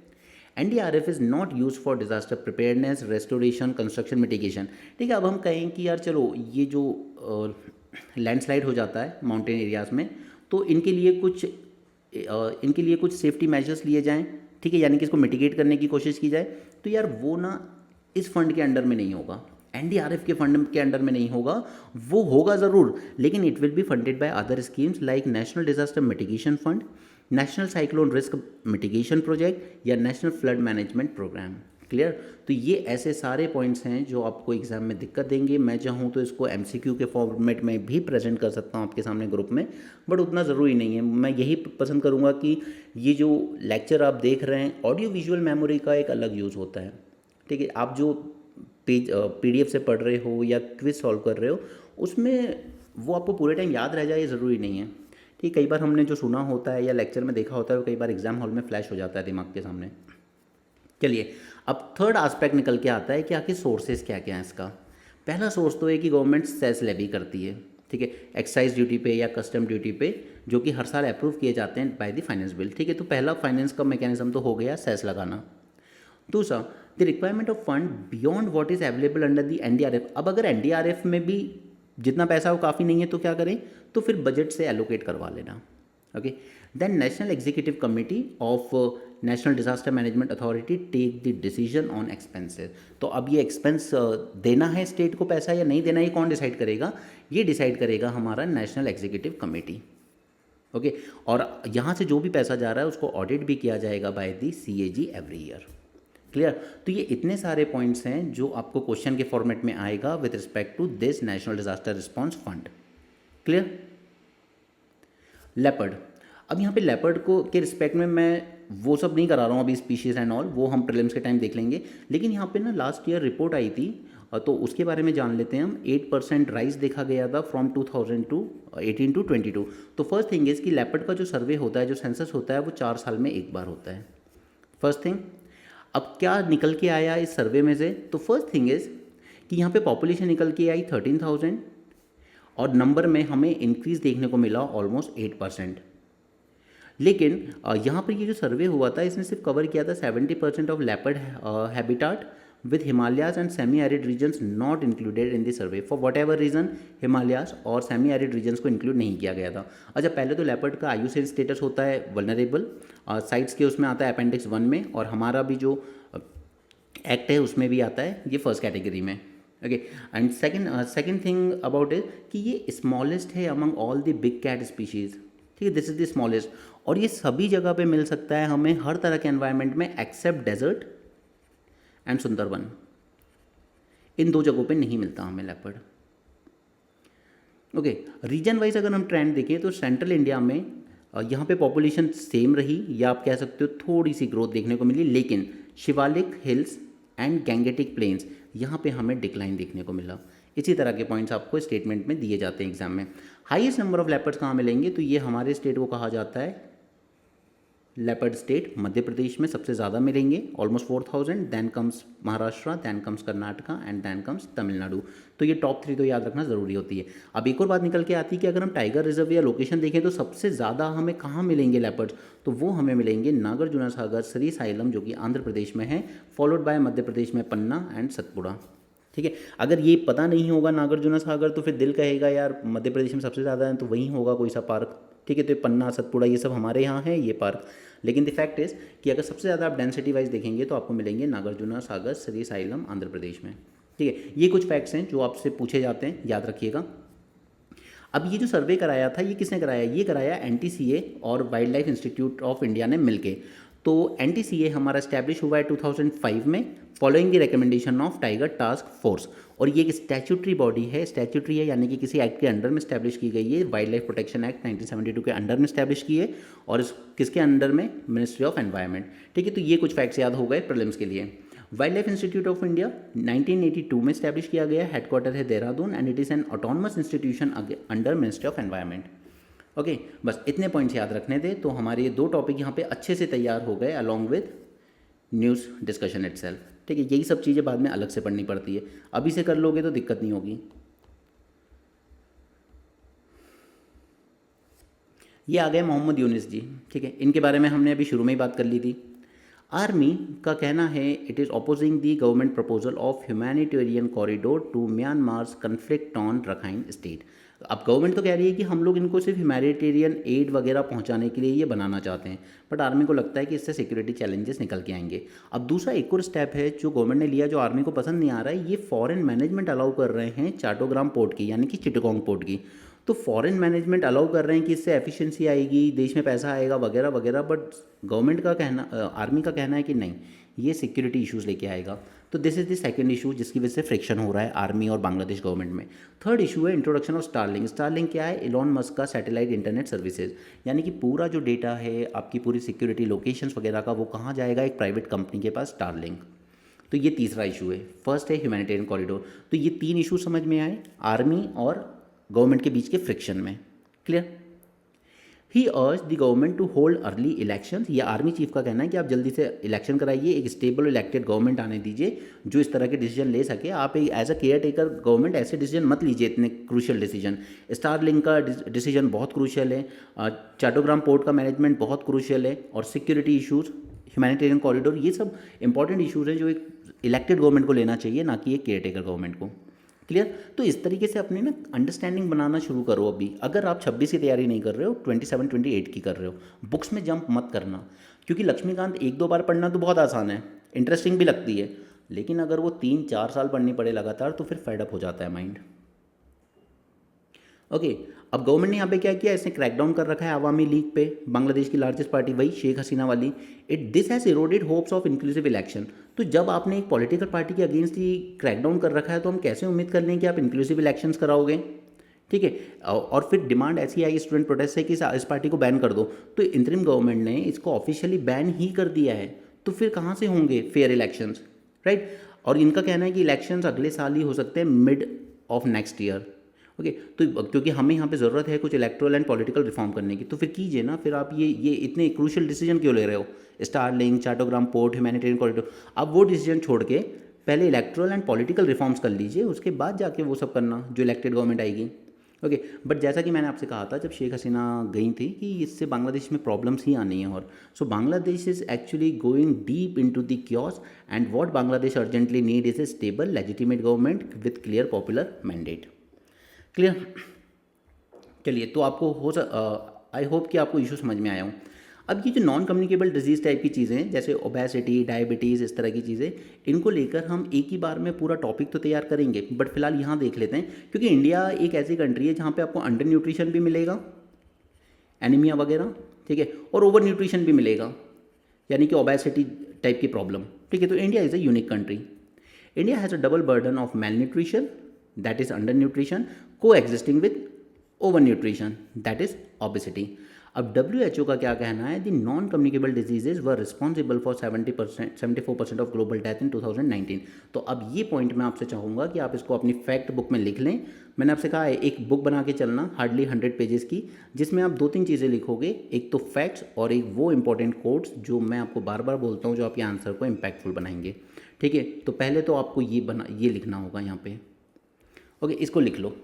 NDRF is not use for disaster preparedness, restoration, construction, mitigation. ठीक है, अब हम कहें कि यार चलो ये जो लैंडस्लाइड हो जाता है माउंटेन एरियाज में, तो इनके लिए कुछ सेफ्टी मेजर्स लिए जाएं। ठीक है, यानी कि इसको मिटिगेट करने की कोशिश की जाए, तो यार वो ना इस फंड के अंडर में नहीं होगा। एनडीआरएफ के फंड के अंडर में नहीं होगा, वो होगा ज़रूर, लेकिन it will be funded by other schemes like national disaster mitigation fund, national cyclone risk mitigation project या national flood management programme. Clear? तो ये ऐसे सारे पॉइंट्स हैं जो आपको एग्जाम में दिक्कत देंगे। मैं चाहूँ तो इसको एमसीक्यू के फॉर्मेट में भी प्रेजेंट कर सकता हूँ आपके सामने ग्रुप में, बट उतना ज़रूरी नहीं है। मैं यही पसंद करूँगा कि ये जो लेक्चर आप देख रहे हैं, ऑडियो विजुअल मेमोरी का एक अलग यूज़ होता है। ठीक है, आप जो पेज पीडीएफ से पढ़ रहे हो या क्विज सॉल्व कर रहे हो, उसमें वो आपको पूरे टाइम याद रह जाए ये ज़रूरी नहीं है। ठीक, कई बार हमने जो सुना होता है या लेक्चर में देखा होता है वो कई बार एग्जाम हॉल में फ्लैश हो जाता है दिमाग के सामने। चलिए, अब थर्ड एस्पेक्ट निकल के आता है कि आखिर सोर्सेज क्या क्या है इसका। पहला सोर्स तो है कि गवर्नमेंट सेस लेवी करती है, ठीक है, एक्साइज ड्यूटी पे या कस्टम ड्यूटी पे, जो कि हर साल अप्रूव किए जाते हैं बाय द फाइनेंस बिल। ठीक है, तो पहला फाइनेंस का मैकेनिज्म तो हो गया सेस लगाना। दूसरा, the requirement of fund beyond what is available under the NDRF. अब अगर एनडीआरएफ में भी जितना पैसा वो काफ़ी नहीं है तो क्या करें, तो फिर बजट से एलोकेट करवा लेना। Okay, then national executive committee of national disaster management authority take the decision on expenses. तो अब ये एक्सपेंस देना है स्टेट को पैसा या नहीं देना, ये कौन डिसाइड करेगा? ये डिसाइड करेगा हमारा नेशनल एग्जीक्यूटिव कमेटी। ओके, और यहाँ से जो भी पैसा जा रहा है उसको ऑडिट भी किया जाएगा by the CAG every year. Clear? तो ये इतने सारे पॉइंट्स हैं जो आपको क्वेश्चन के फॉर्मेट में आएगा with respect to this national disaster response fund. Clear? Leopard, अब यहाँ पे लेपर्ड को के रिस्पेक्ट में मैं वो सब नहीं करा रहा हूँ अभी, स्पीशीज़ एंड ऑल वो हम प्रीलिम्स के टाइम देख लेंगे, लेकिन यहाँ पे ना लास्ट ईयर रिपोर्ट आई थी तो उसके बारे में जान लेते हैं हम। 8% राइज देखा गया था फ्रॉम 2018 टू 22। तो फर्स्ट थिंग इज़ कि लेपर्ड का जो सर्वे होता है, जो सेंसस होता है, वो 4 साल में एक बार होता है। फर्स्ट थिंग, अब क्या निकल के आया इस सर्वे में से? तो फर्स्ट थिंग इज़ कि यहाँ पे पॉपुलेशन निकल के आई 13,000 और नंबर में हमें इंक्रीज देखने को मिला ऑलमोस्ट 8%। लेकिन यहाँ पर ये जो सर्वे हुआ था इसने सिर्फ कवर किया था 70% of leopard habitat with Himalayas and semi arid regions not included in the survey. For whatever reason Himalayas और सेमी एरिड रीजन्स को इंक्लूड नहीं किया गया था। अच्छा, पहले तो लेपर्ड का आयुसेन स्टेटस होता है वल्नरेबल, साइट्स के उसमें आता है अपेंडिक्स 1 में, और हमारा भी जो एक्ट है उसमें भी आता है ये फर्स्ट कैटेगरी में। Okay, and second thing about it कि ये स्मॉलेस्ट है among all the big cat species. ठीक है, दिस इज द स्मॉलेस्ट, और ये सभी जगह पे मिल सकता है हमें हर तरह के एनवायरनमेंट में एक्सेप्ट डेजर्ट एंड सुंदरबन। इन 2 जगहों पे नहीं मिलता हमें लेपर्ड। ओके, रीजन वाइज अगर हम ट्रेंड देखें तो सेंट्रल इंडिया में यहाँ पे पॉपुलेशन सेम रही, या आप कह सकते हो थोड़ी सी ग्रोथ देखने को मिली, लेकिन Shivalik hills and Gangetic plains यहाँ पे हमें डिक्लाइन देखने को मिला। इसी तरह के पॉइंट्स आपको स्टेटमेंट में दिए जाते हैं एग्जाम में। हाईएस्ट नंबर ऑफ लेपर्ड्स कहाँ मिलेंगे? तो ये हमारे स्टेट को कहा जाता है लेपर्ड स्टेट, मध्य प्रदेश में सबसे ज़्यादा मिलेंगे almost 4,000, then comes Maharashtra, then comes Karnataka and then comes Tamil Nadu. तो ये टॉप 3 तो याद रखना ज़रूरी होती है। अब एक और बात निकल के आती है कि अगर हम टाइगर रिजर्व या लोकेशन देखें तो सबसे ज़्यादा हमें कहाँ मिलेंगे लेपर्ड्स? तो वो हमें मिलेंगे नागार्जुन सागर श्री साइलम, जो कि आंध्र प्रदेश में है, फॉलोड बाय मध्य प्रदेश में पन्ना एंड सतपुड़ा। ठीक है, अगर ये पता नहीं होगा नागार्जुन सागर तो फिर दिल कहेगा यार मध्य प्रदेश में सबसे ज़्यादा है तो वहीं होगा कोई सा पार्क। ठीक है, तो पन्ना सतपुड़ा ये सब हमारे यहाँ है ये पार्क, लेकिन द फैक्ट इज़ कि अगर सबसे ज़्यादा आप डेंसिटी वाइज देखेंगे तो आपको मिलेंगे नागार्जुन सागर श्री साइलम आंध्र प्रदेश में। ठीक है, ये कुछ फैक्ट्स हैं जो आपसे पूछे जाते हैं, याद रखिएगा। अब ये जो सर्वे कराया था ये किसने कराया? ये कराया एनटीसीए और wild life institute of India ने मिलके। तो एनटीसीए हमारा स्टैब्लिश हुआ है 2005 में following the recommendation of tiger task force, और ये एक स्टैट्यूटरी बॉडी है, स्टैट्यूटरी है यानी कि किसी एक्ट के अंडर में स्टैब्लिश की गई है। वाइल्ड लाइफ प्रोटेक्शन एक्ट 1972 के अंडर में स्टैब्लिश की है, और इस किसके अंडर में? Ministry of environment. ठीक है, तो ये कुछ फैक्ट्स याद हो गए प्रीलिम्स के लिए। Wild life institute of India 1982 में स्टैब्लिश किया गया, हेडक्वार्टर है Dehradun, and it is an autonomous institution under ministry of environment. Okay, बस इतने पॉइंट्स याद रखने थे, तो हमारे ये 2 टॉपिक यहाँ पे अच्छे से तैयार हो गए along with news discussion itself. ठीक है, यही सब चीज़ें बाद में अलग से पढ़नी पड़ती है, अभी से कर लोगे तो दिक्कत नहीं होगी। ये आ गए मोहम्मद यूनिस जी। ठीक है, इनके बारे में हमने अभी शुरू में ही बात कर ली थी। आर्मी का कहना है it is opposing the government proposal of humanitarian corridor to Myanmar's conflict on Rakhine state. अब गवर्नमेंट तो कह रही है कि हम लोग इनको सिर्फ ह्यूमैनिटेरियन एड वगैरह पहुंचाने के लिए ये बनाना चाहते हैं, बट आर्मी को लगता है कि इससे सिक्योरिटी चैलेंजेस निकल के आएंगे। अब दूसरा एक और स्टेप है जो गवर्नमेंट ने लिया, जो आर्मी को पसंद नहीं आ रहा है, ये फॉरेन मैनेजमेंट अलाउ कर रहे हैं चाटोग्राम पोर्ट की, यानी कि चिटगोंग पोर्ट की। तो फॉरेन मैनेजमेंट अलाउ कर रहे हैं कि इससे एफिशिएंसी आएगी, देश में पैसा आएगा वगैरह वगैरह, बट गवर्नमेंट का कहना, आर्मी का कहना है कि नहीं, ये सिक्योरिटी इश्यूज़ लेके आएगा। तो this is the second issue जिसकी वजह से फ्रिक्शन हो रहा है आर्मी और बांग्लादेश गवर्नमेंट में। थर्ड इशू है इंट्रोडक्शन ऑफ स्टारलिंक। स्टारलिंक क्या है? इलॉन मस्क का सैटेलाइट इंटरनेट सर्विसेज, यानी कि पूरा जो डेटा है आपकी पूरी सिक्योरिटी लोकेशंस वगैरह का, वो कहाँ जाएगा? एक प्राइवेट कंपनी के पास, स्टारलिंक। तो ये तीसरा इशू है। फर्स्ट है ह्यूमैनिटेरियन कॉरिडोर। तो ये तीन इशू समझ में आए आर्मी और गवर्नमेंट के बीच के फ्रिक्शन में। Clear? He urge the government to hold early elections. ये आर्मी चीफ का कहना है कि आप जल्दी से इलेक्शन कराइए, एक स्टेबल इलेक्टेड गवर्नमेंट आने दीजिए जो इस तरह के डिसीजन ले सके। आप एक as a caretaker government ऐसे डिसीजन मत लीजिए, इतने क्रूशियल डिसीजन। स्टारलिंक का डिसीजन बहुत क्रूशियल है, चाटोग्राम पोर्ट का मैनेजमेंट बहुत क्रूशियल है, और सिक्योरिटी इशूज़, ह्यूमैनिटेरियन कॉरिडोर, ये सब इंपॉर्टेंट इशूज़ हैं जो एक इलेक्टेड गवर्नमेंट को लेना चाहिए, ना कि एक केयर टेकर गवर्नमेंट को। क्लियर? तो इस तरीके से अपनी ना अंडरस्टैंडिंग बनाना शुरू करो अभी। अगर आप 26 की तैयारी नहीं कर रहे हो, 27 28 की कर रहे हो, बुक्स में जंप मत करना, क्योंकि लक्ष्मीकांत एक दो बार पढ़ना तो बहुत आसान है, इंटरेस्टिंग भी लगती है, लेकिन अगर वो 3 4 साल पढ़नी पड़े लगातार तो फिर फेडअप हो जाता है माइंड। ओके, अब गवर्नमेंट ने यहाँ पे क्या किया, इसने क्रैकडाउन कर रखा है आवामी लीग पे, बांग्लादेश की लार्जेस्ट पार्टी, वही शेख हसीना वाली। This has eroded hopes of inclusive election. तो जब आपने एक पॉलिटिकल पार्टी के अगेंस्ट ही क्रैकडाउन कर रखा है, तो हम कैसे उम्मीद कर लें कि आप इंक्लूसिव इलेक्शंस कराओगे? ठीक है। और फिर डिमांड ऐसी आई स्टूडेंट प्रोटेस्ट से कि इस पार्टी को बैन कर दो, तो इंतरिम गवर्नमेंट ने इसको ऑफिशियली बैन ही कर दिया है, तो फिर कहाँ से होंगे फेयर इलेक्शंस, राइट? और इनका कहना है कि इलेक्शंस अगले साल ही हो सकते हैं, mid of next year. Okay, तो क्योंकि हमें यहाँ पे ज़रूरत है कुछ इलेक्ट्रल एंड पॉलिटिकल रिफॉर्म करने की, तो फिर कीजिए ना। फिर आप ये इतने क्रूशियल डिसीजन क्यों ले रहे हो? स्टारलिंक, चाटोग्राम पोर्ट, ह्यूमैनिटेरियन कॉरिडोर, आप वो डिसीजन छोड़ के पहले इलेक्ट्रल एंड पॉलिटिकल रिफॉर्म्स कर लीजिए, उसके बाद जाके वो सब करना जो इलेक्टेड गवर्नमेंट आएगी। ओके, बट जैसा कि मैंने आपसे कहा था जब शेख हसीना गई थी कि इससे बांग्लादेश में प्रॉब्लम्स ही आनी है, और so Bangladesh is actually going deep into the chaos, and what Bangladesh urgently need is a stable legitimate government with clear popular mandate. Clear? चलिए, तो आपको आई होप कि आपको इशू समझ में आया हूँ। अब ये जो नॉन कम्युनिकेबल डिजीज़ टाइप की चीज़ें हैं, जैसे ओबेसिटी, डायबिटीज़, इस तरह की चीज़ें, इनको लेकर हम एक ही बार में पूरा टॉपिक तो तैयार करेंगे, बट फिलहाल यहाँ देख लेते हैं, क्योंकि इंडिया एक ऐसी कंट्री है जहाँ पे आपको अंडर न्यूट्रिशन भी मिलेगा, एनीमिया वगैरह, ठीक है, और ओवर न्यूट्रिशन भी मिलेगा, यानी कि ओबेसिटी टाइप की प्रॉब्लम, ठीक है। तो India is a unique country. India has a double burden of malnutrition, that is under nutrition, coexisting with over nutrition, that is obesity. अब WHO का क्या कहना है? The non communicable diseases were responsible for 74% of global death in 2019। तो अब ये point मैं आपसे चाहूँगा कि आप इसको अपनी फैक्ट बुक में लिख लें। मैंने आपसे कहा है एक बुक बना के चलना, हार्डली 100 पेजेस की, जिसमें आप 2-3 चीज़ें लिखोगे, एक तो फैक्ट्स और एक वो इंपॉर्टेंट कोट्स जो मैं आपको बार बार बोलता हूँ जो आपके आंसर को इम्पैक्टफुल बनाएंगे, ठीक है। तो पहले तो आपको ये लिखना होगा यहाँ पे। ओके, इसको लिख लो,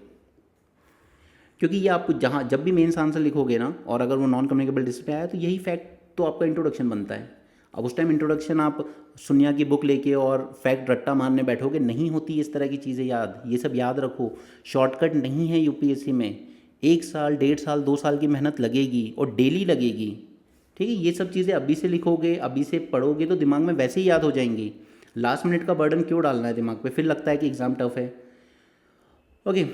क्योंकि ये आपको जहाँ जब भी मेंस आंसर लिखोगे ना, और अगर वो नॉन कम्युनिकेबल डिसीज पे आया तो यही फैक्ट तो आपका इंट्रोडक्शन बनता है। अब उस टाइम इंट्रोडक्शन आप सुनिया की बुक लेके और फैक्ट रट्टा मारने बैठोगे, नहीं होती इस तरह की चीज़ें याद। ये सब याद रखो, शॉर्टकट नहीं है यूपीएससी में। 1 साल, 1.5 साल, 2 साल की मेहनत लगेगी और डेली लगेगी, ठीक है। ये सब चीज़ें अभी से लिखोगे, अभी से पढ़ोगे तो दिमाग में वैसे ही याद हो जाएंगी। लास्ट मिनट का बर्डन क्यों डालना है दिमाग पे? फिर लगता है कि एग्ज़ाम टफ है। ओके,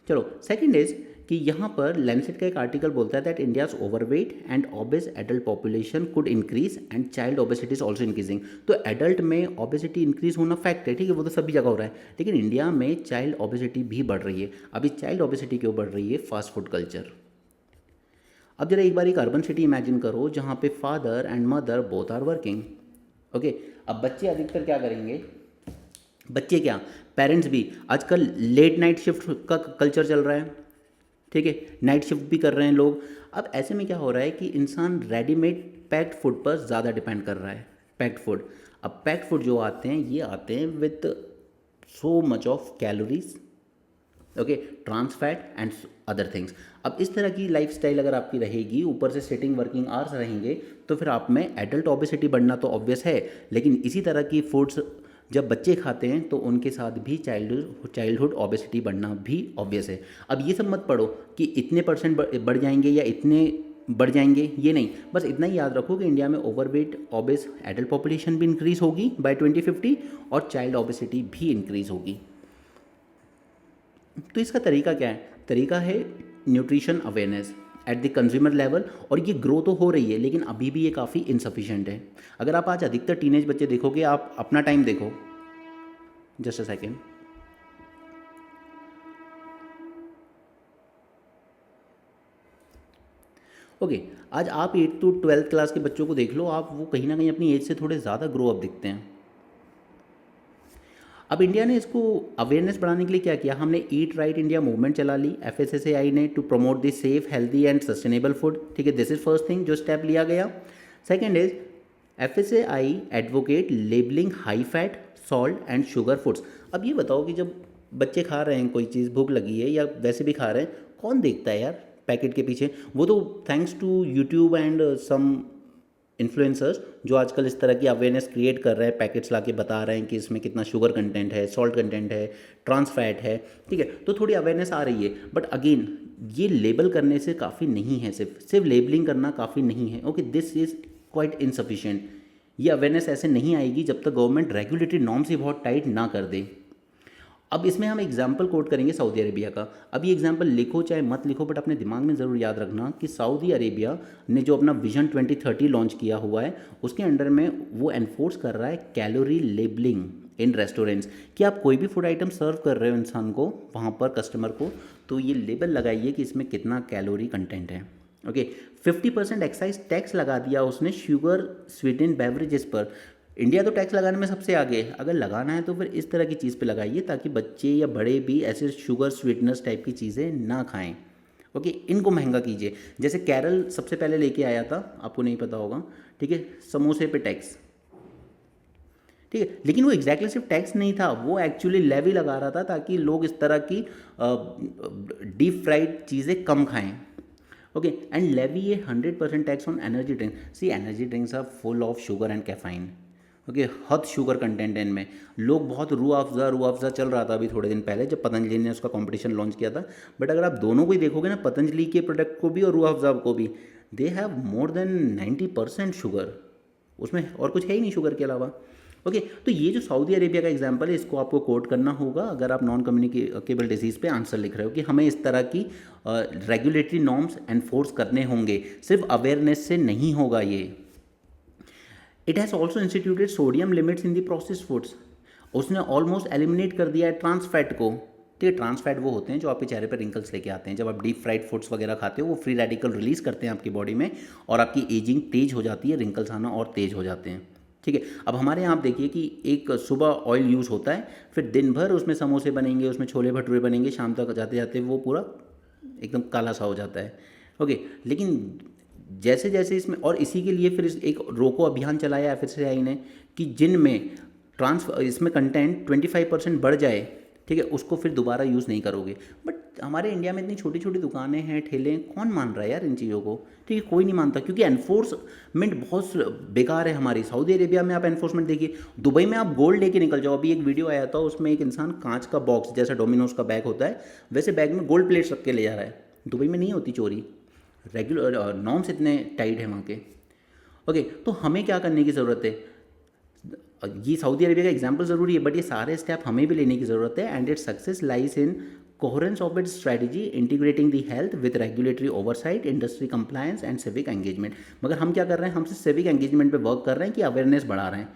चलो, सेकंड इज कि यहाँ पर लैंसेट का एक आर्टिकल बोलता है that India's overweight and obese adult population could increase and child obesity is also increasing. तो एडल्ट में ओबेसिटी इंक्रीज होना फैक्ट है, ठीक है, वो तो सभी जगह हो रहा है, लेकिन इंडिया में चाइल्ड ओबेसिटी भी बढ़ रही है। अभी चाइल्ड ओबेसिटी क्यों बढ़ रही है? Fast food culture. अब जरा एक बार एक अर्बन सिटी इमेजिन करो जहाँ पे father and mother both are working. Okay, अब बच्चे अधिकतर क्या करेंगे? बच्चे क्या, पेरेंट्स भी आजकल लेट नाइट शिफ्ट का कल्चर चल रहा है, ठीक है, नाइट शिफ्ट भी कर रहे हैं लोग। अब ऐसे में क्या हो रहा है कि इंसान रेडीमेड पैक्ड फूड पर ज़्यादा डिपेंड कर रहा है। पैक्ड फूड, अब पैक्ड फूड जो आते हैं ये आते हैं with so much of calories, okay, trans fat and other things. अब इस तरह की लाइफस्टाइल अगर आपकी रहेगी, ऊपर से सिटिंग वर्किंग आवर्स रहेंगे, तो फिर आप में एडल्ट ओबेसिटी बढ़ना तो ऑब्वियस है, लेकिन इसी तरह की फूड्स जब बच्चे खाते हैं तो उनके साथ भी चाइल्डहुड ओबेसिटी बढ़ना भी ऑब्वियस है। अब ये सब मत पढ़ो कि इतने परसेंट बढ़ जाएंगे या इतने बढ़ जाएंगे, ये नहीं, बस इतना ही याद रखो कि इंडिया में ओवरवेट ओबेस एडल्ट पॉपुलेशन भी इंक्रीज होगी बाय 2050 और चाइल्ड ओबेसिटी भी इंक्रीज होगी। तो इसका तरीका क्या है? तरीका है nutrition awareness at the consumer level, और ये ग्रो तो हो रही है लेकिन अभी भी ये काफ़ी इनसफिशिएंट है। अगर आप आज अधिकतर टीनेज बच्चे देखोगे, आप अपना टाइम देखो, जस्ट अ सेकेंड, ओके, आज आप 8 to 12th क्लास के बच्चों को देख लो, आप वो कहीं ना कहीं अपनी एज से थोड़े ज़्यादा ग्रो अप दिखते हैं। अब इंडिया ने इसको अवेयरनेस बढ़ाने के लिए क्या किया? हमने ईट राइट इंडिया मूवमेंट चला ली FSSAI ने, to promote the safe healthy and sustainable food. ठीक है, दिस इज फर्स्ट थिंग जो स्टेप लिया गया। Second is FSSAI advocate labelling high fat, salt and sugar foods. अब ये बताओ कि जब बच्चे खा रहे हैं कोई चीज़, भूख लगी है या वैसे भी खा रहे हैं, कौन देखता है यार पैकेट के पीछे? वो तो thanks to YouTube and some influencers जो आजकल इस तरह की अवेयरनेस क्रिएट कर रहे हैं, पैकेट्स लाके बता रहे हैं कि इसमें कितना शुगर कंटेंट है, सॉल्ट कंटेंट है, ट्रांस फैट है। ठीक है, तो थोड़ी अवेयरनेस आ रही है, बट अगेन ये लेबल करने से काफ़ी नहीं है, सिर्फ लेबलिंग करना काफ़ी नहीं है। Okay, this is quite insufficient. ये अवेयरनेस ऐसे नहीं आएगी जब तक गवर्नमेंट रेगुलेटरी नॉर्म्स ही बहुत टाइट ना कर दे। अब इसमें हम एग्जाम्पल कोट करेंगे सऊदी अरेबिया का। अब ये एग्जाम्पल लिखो चाहे मत लिखो, बट अपने दिमाग में ज़रूर याद रखना कि सऊदी अरेबिया ने जो अपना विजन 2030 लॉन्च किया हुआ है, उसके अंडर में वो एनफोर्स कर रहा है कैलोरी लेबलिंग इन रेस्टोरेंट्स, कि आप कोई भी फूड आइटम सर्व कर रहे हो इंसान को, वहाँ पर कस्टमर को, तो ये लेबल लगाइए कि इसमें कितना कैलोरी कंटेंट है। ओके, 50% एक्साइज टैक्स लगा दिया उसने शुगर स्वीटेन बेवरेजेस पर। इंडिया तो टैक्स लगाने में सबसे आगे है, अगर लगाना है तो फिर इस तरह की चीज़ पे लगाइए ताकि बच्चे या बड़े भी ऐसे शुगर स्वीटनर्स टाइप की चीज़ें ना खाएं। ओके, इनको महंगा कीजिए। जैसे केरल सबसे पहले लेके आया था, आपको नहीं पता होगा, ठीक है, समोसे पे टैक्स। ठीक है, लेकिन वो एग्जैक्टली सिर्फ टैक्स नहीं था, वो एक्चुअली लेवी लगा रहा था ताकि लोग इस तरह की डीप फ्राइड चीज़ें कम खाएं। ओके, एंड लेवी ये 100% tax on energy drink. See, energy drinks are full of sugar and caffeine. Okay, हद शुगर कंटेंट है इनमें। लोग बहुत रूह अफ़ज़ा चल रहा था अभी थोड़े दिन पहले जब पतंजलि ने उसका कंपटीशन लॉन्च किया था, बट अगर आप दोनों को ही देखोगे ना, पतंजलि के प्रोडक्ट को भी और रूह अफ़ज़ा को भी, they have more than 90% sugar, उसमें और कुछ है ही नहीं शुगर के अलावा। ओके, तो ये जो सऊदी अरेबिया का एग्जांपल है, इसको आपको कोट करना होगा अगर आप नॉन कम्युनिकेबल डिजीज़ पे आंसर लिख रहे हो, कि हमें इस तरह की रेगुलेटरी नॉर्म्स एनफोर्स करने होंगे, सिर्फ अवेयरनेस से नहीं होगा ये। It has also instituted sodium limits in the process foods. उसने ऑलमोस्ट एलिमिनेट कर दिया है ट्रांस फैट को। ठीक है, ट्रांस फैट वो होते हैं जो आपके चेहरे पर रिंकल्स लेके आते हैं। जब आप डीप फ्राइड फूड्स वगैरह खाते हो, वो फ्री रेडिकल रिलीज़ करते हैं आपकी बॉडी में और आपकी एजिंग तेज हो जाती है, रिंकल्स आना और तेज हो जाते हैं। ठीक है, अब हमारे यहाँ आप देखिए कि एक सुबह ऑयल यूज़ होता है, फिर दिन भर उसमें समोसे बनेंगे, उसमें छोले भटूरे बनेंगे, शाम तक जाते जाते वो पूरा एकदम काला सा हो जाता है। ओके, लेकिन जैसे जैसे इसमें, और इसी के लिए फिर एक रोको अभियान चलाया FSSAI ने कि जिनमें इसमें कंटेंट 25% बढ़ जाए, ठीक है, उसको फिर दोबारा यूज़ नहीं करोगे। बट हमारे इंडिया में इतनी छोटी छोटी दुकानें हैं, ठेले हैं, कौन मान रहा है यार इन चीज़ों को? ठीक है, कोई नहीं मानता क्योंकि एनफोर्समेंट बहुत बेकार है हमारी। सऊदी अरेबिया में आप एनफोर्समेंट देखिए, दुबई में आप गोल्ड लेके निकल जाओ। अभी एक वीडियो आया था, उसमें एक इंसान कांच का बॉक्स जैसा डोमिनोज का बैग होता है, वैसे बैग में गोल्ड प्लेट्स रख के ले जा रहा है। दुबई में नहीं होती चोरी, रेगुलर नॉर्म्स इतने टाइट है वहाँ के। ओके, तो हमें क्या करने की ज़रूरत है? ये सऊदी अरेबिया का एग्जांपल ज़रूरी है, बट ये सारे स्टेप हमें भी लेने की ज़रूरत है। And its success lies in coherence of its strategy integrating the health with regulatory oversight, industry compliance and civic engagement. मगर हम क्या कर रहे हैं? हम सिर्फ सिविक एंगेजमेंट पे वर्क कर रहे हैं कि अवेयरनेस बढ़ा रहे हैं,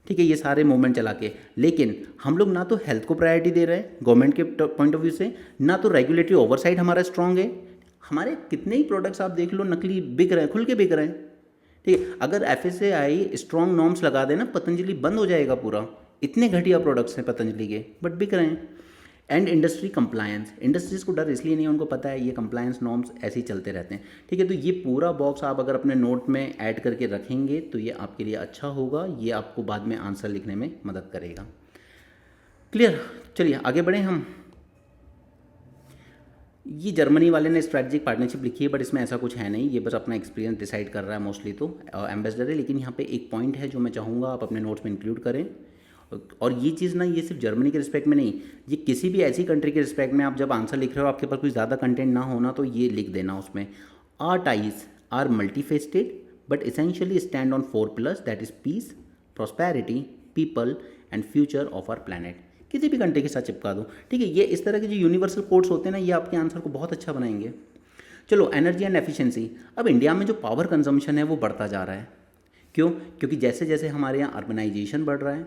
ठीक है, ये सारे मूवमेंट चला के, लेकिन हम लोग ना तो हेल्थ को प्रायोरिटी दे रहे हैं गवर्नमेंट के पॉइंट ऑफ व्यू से, ना तो रेगुलेटरी ओवरसाइट हमारा स्ट्रॉन्ग है। हमारे कितने ही प्रोडक्ट्स आप देख लो नकली बिक रहे हैं, खुल के बिक रहे हैं। ठीक है, अगर FSSAI स्ट्रॉन्ग नॉर्म्स लगा देना, पतंजलि बंद हो जाएगा पूरा। इतने घटिया प्रोडक्ट्स हैं पतंजलि के, बट बिक रहे हैं। एंड इंडस्ट्री कंप्लायंस, इंडस्ट्रीज को डर इसलिए नहीं, उनको पता है ये कंप्लायंस नॉर्म्स ऐसे ही चलते रहते हैं। ठीक है, तो ये पूरा बॉक्स आप अगर अपने नोट में ऐड करके रखेंगे तो ये आपके लिए अच्छा होगा, ये आपको बाद में आंसर लिखने में मदद करेगा। क्लियर? चलिए आगे बढ़ें हम। ये जर्मनी वाले ने स्ट्रैटेजिक पार्टनरशिप लिखी है, बट इसमें ऐसा कुछ है नहीं, ये बस अपना एक्सपीरियंस डिसाइड कर रहा है मोस्टली, तो एम्बेसडर है। लेकिन यहाँ पे एक पॉइंट है जो मैं चाहूँगा आप अपने नोट्स में इंक्लूड करें, और ये चीज़ ना, ये सिर्फ जर्मनी के रिस्पेक्ट में नहीं, ये किसी भी ऐसी कंट्री के रिस्पेक्ट में आप जब आंसर लिख रहे हो, आपके पास कोई ज़्यादा कंटेंट ना होना तो ये लिख देना उसमें, our ties are multifaceted but essentially stand on 4 pillars, that is peace, prosperity, people and future of our planet. किसी भी कंट्री के साथ चिपका दो, ठीक है। ये इस तरह के जो यूनिवर्सल कोड्स होते हैं ना, ये आपके आंसर को बहुत अच्छा बनाएंगे। चलो, एनर्जी एंड एफिशिएंसी। अब इंडिया में जो पावर कंजम्पशन है वो बढ़ता जा रहा है। क्यों? क्योंकि जैसे जैसे हमारे यहाँ अर्बनाइजेशन बढ़ रहा है,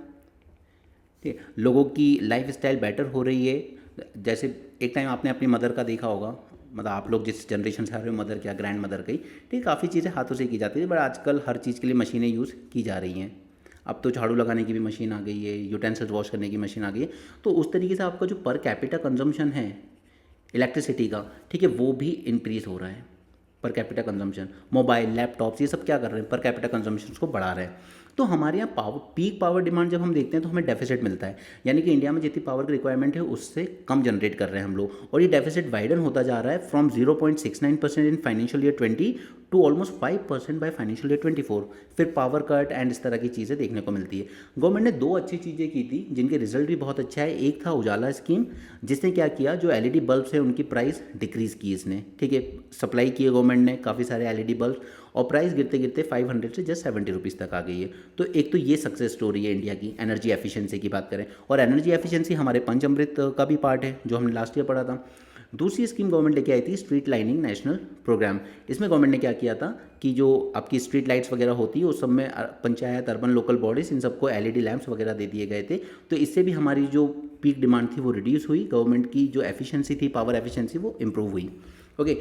ठीक है, लोगों की लाइफ स्टाइल बेटर हो रही है। जैसे एक टाइम आपने अपनी मदर का देखा होगा, मतलब आप लोग जिस जनरेशन से आ रहे हो, मदर क्या ग्रैंड मदर की, ठीक है, काफ़ी चीज़ें हाथों से की जाती थी, बट आजकल हर चीज़ के लिए मशीनें यूज़ की जा रही हैं। अब तो झाड़ू लगाने की भी मशीन आ गई है, यूटेंसिल्स वॉश करने की मशीन आ गई है। तो उस तरीके से आपका जो पर कैपिटा कंजम्पशन है इलेक्ट्रिसिटी का, ठीक है, वो भी इंक्रीज़ हो रहा है। Per capita consumption, mobile, laptops, ये सब क्या कर रहे हैं, पर कैपिटा कंजम्पशन को बढ़ा रहे हैं। तो हमारे यहाँ पीक पावर डिमांड जब हम देखते हैं तो हमें डेफिसिट मिलता है, यानी कि इंडिया में जितनी पावर की रिक्वायरमेंट है उससे कम जनरेट कर रहे हैं हम लोग, और ये डेफिसिट वाइडन होता जा रहा है from 0.69% in financial year 20 to almost 5% by financial year 24। फिर पावर कट एंड इस तरह की चीज़ें देखने को मिलती है। गवर्नमेंट ने 2 अच्छी चीज़ें की थी जिनके रिजल्ट भी बहुत अच्छा है। एक था उजाला स्कीम, जिसने क्या किया, जो एलईडी बल्ब्स है उनकी प्राइस डिक्रीज़ की इसने, ठीक है, सप्लाई किए गवर्नमेंट ने काफ़ी सारे एलईडी बल्ब, और प्राइस गिरते गिरते 500 से जस्ट 70 रुपीज़ तक आ गई है। तो एक तो ये सक्सेस स्टोरी है इंडिया की एनर्जी एफिशिएंसी की बात करें, और एनर्जी एफिशिएंसी हमारे पंचामृत का भी पार्ट है जो हमने लास्ट ईयर पढ़ा था। दूसरी स्कीम गवर्नमेंट लेके आई थी, स्ट्रीट लाइनिंग नेशनल प्रोग्राम। इसमें गवर्नमेंट ने क्या किया था कि जो आपकी स्ट्रीट लाइट्स वगैरह होती है उस सब में पंचायत, अर्बन, लोकल बॉडीज़, इन सबको एलईडी लैंप्स वगैरह दे दिए गए थे। तो इससे भी हमारी जो पीक डिमांड थी वो रिड्यूस हुई, गवर्नमेंट की जो एफिशिएंसी थी, पावर एफिशिएंसी, वो इम्प्रूव हुई। ओके,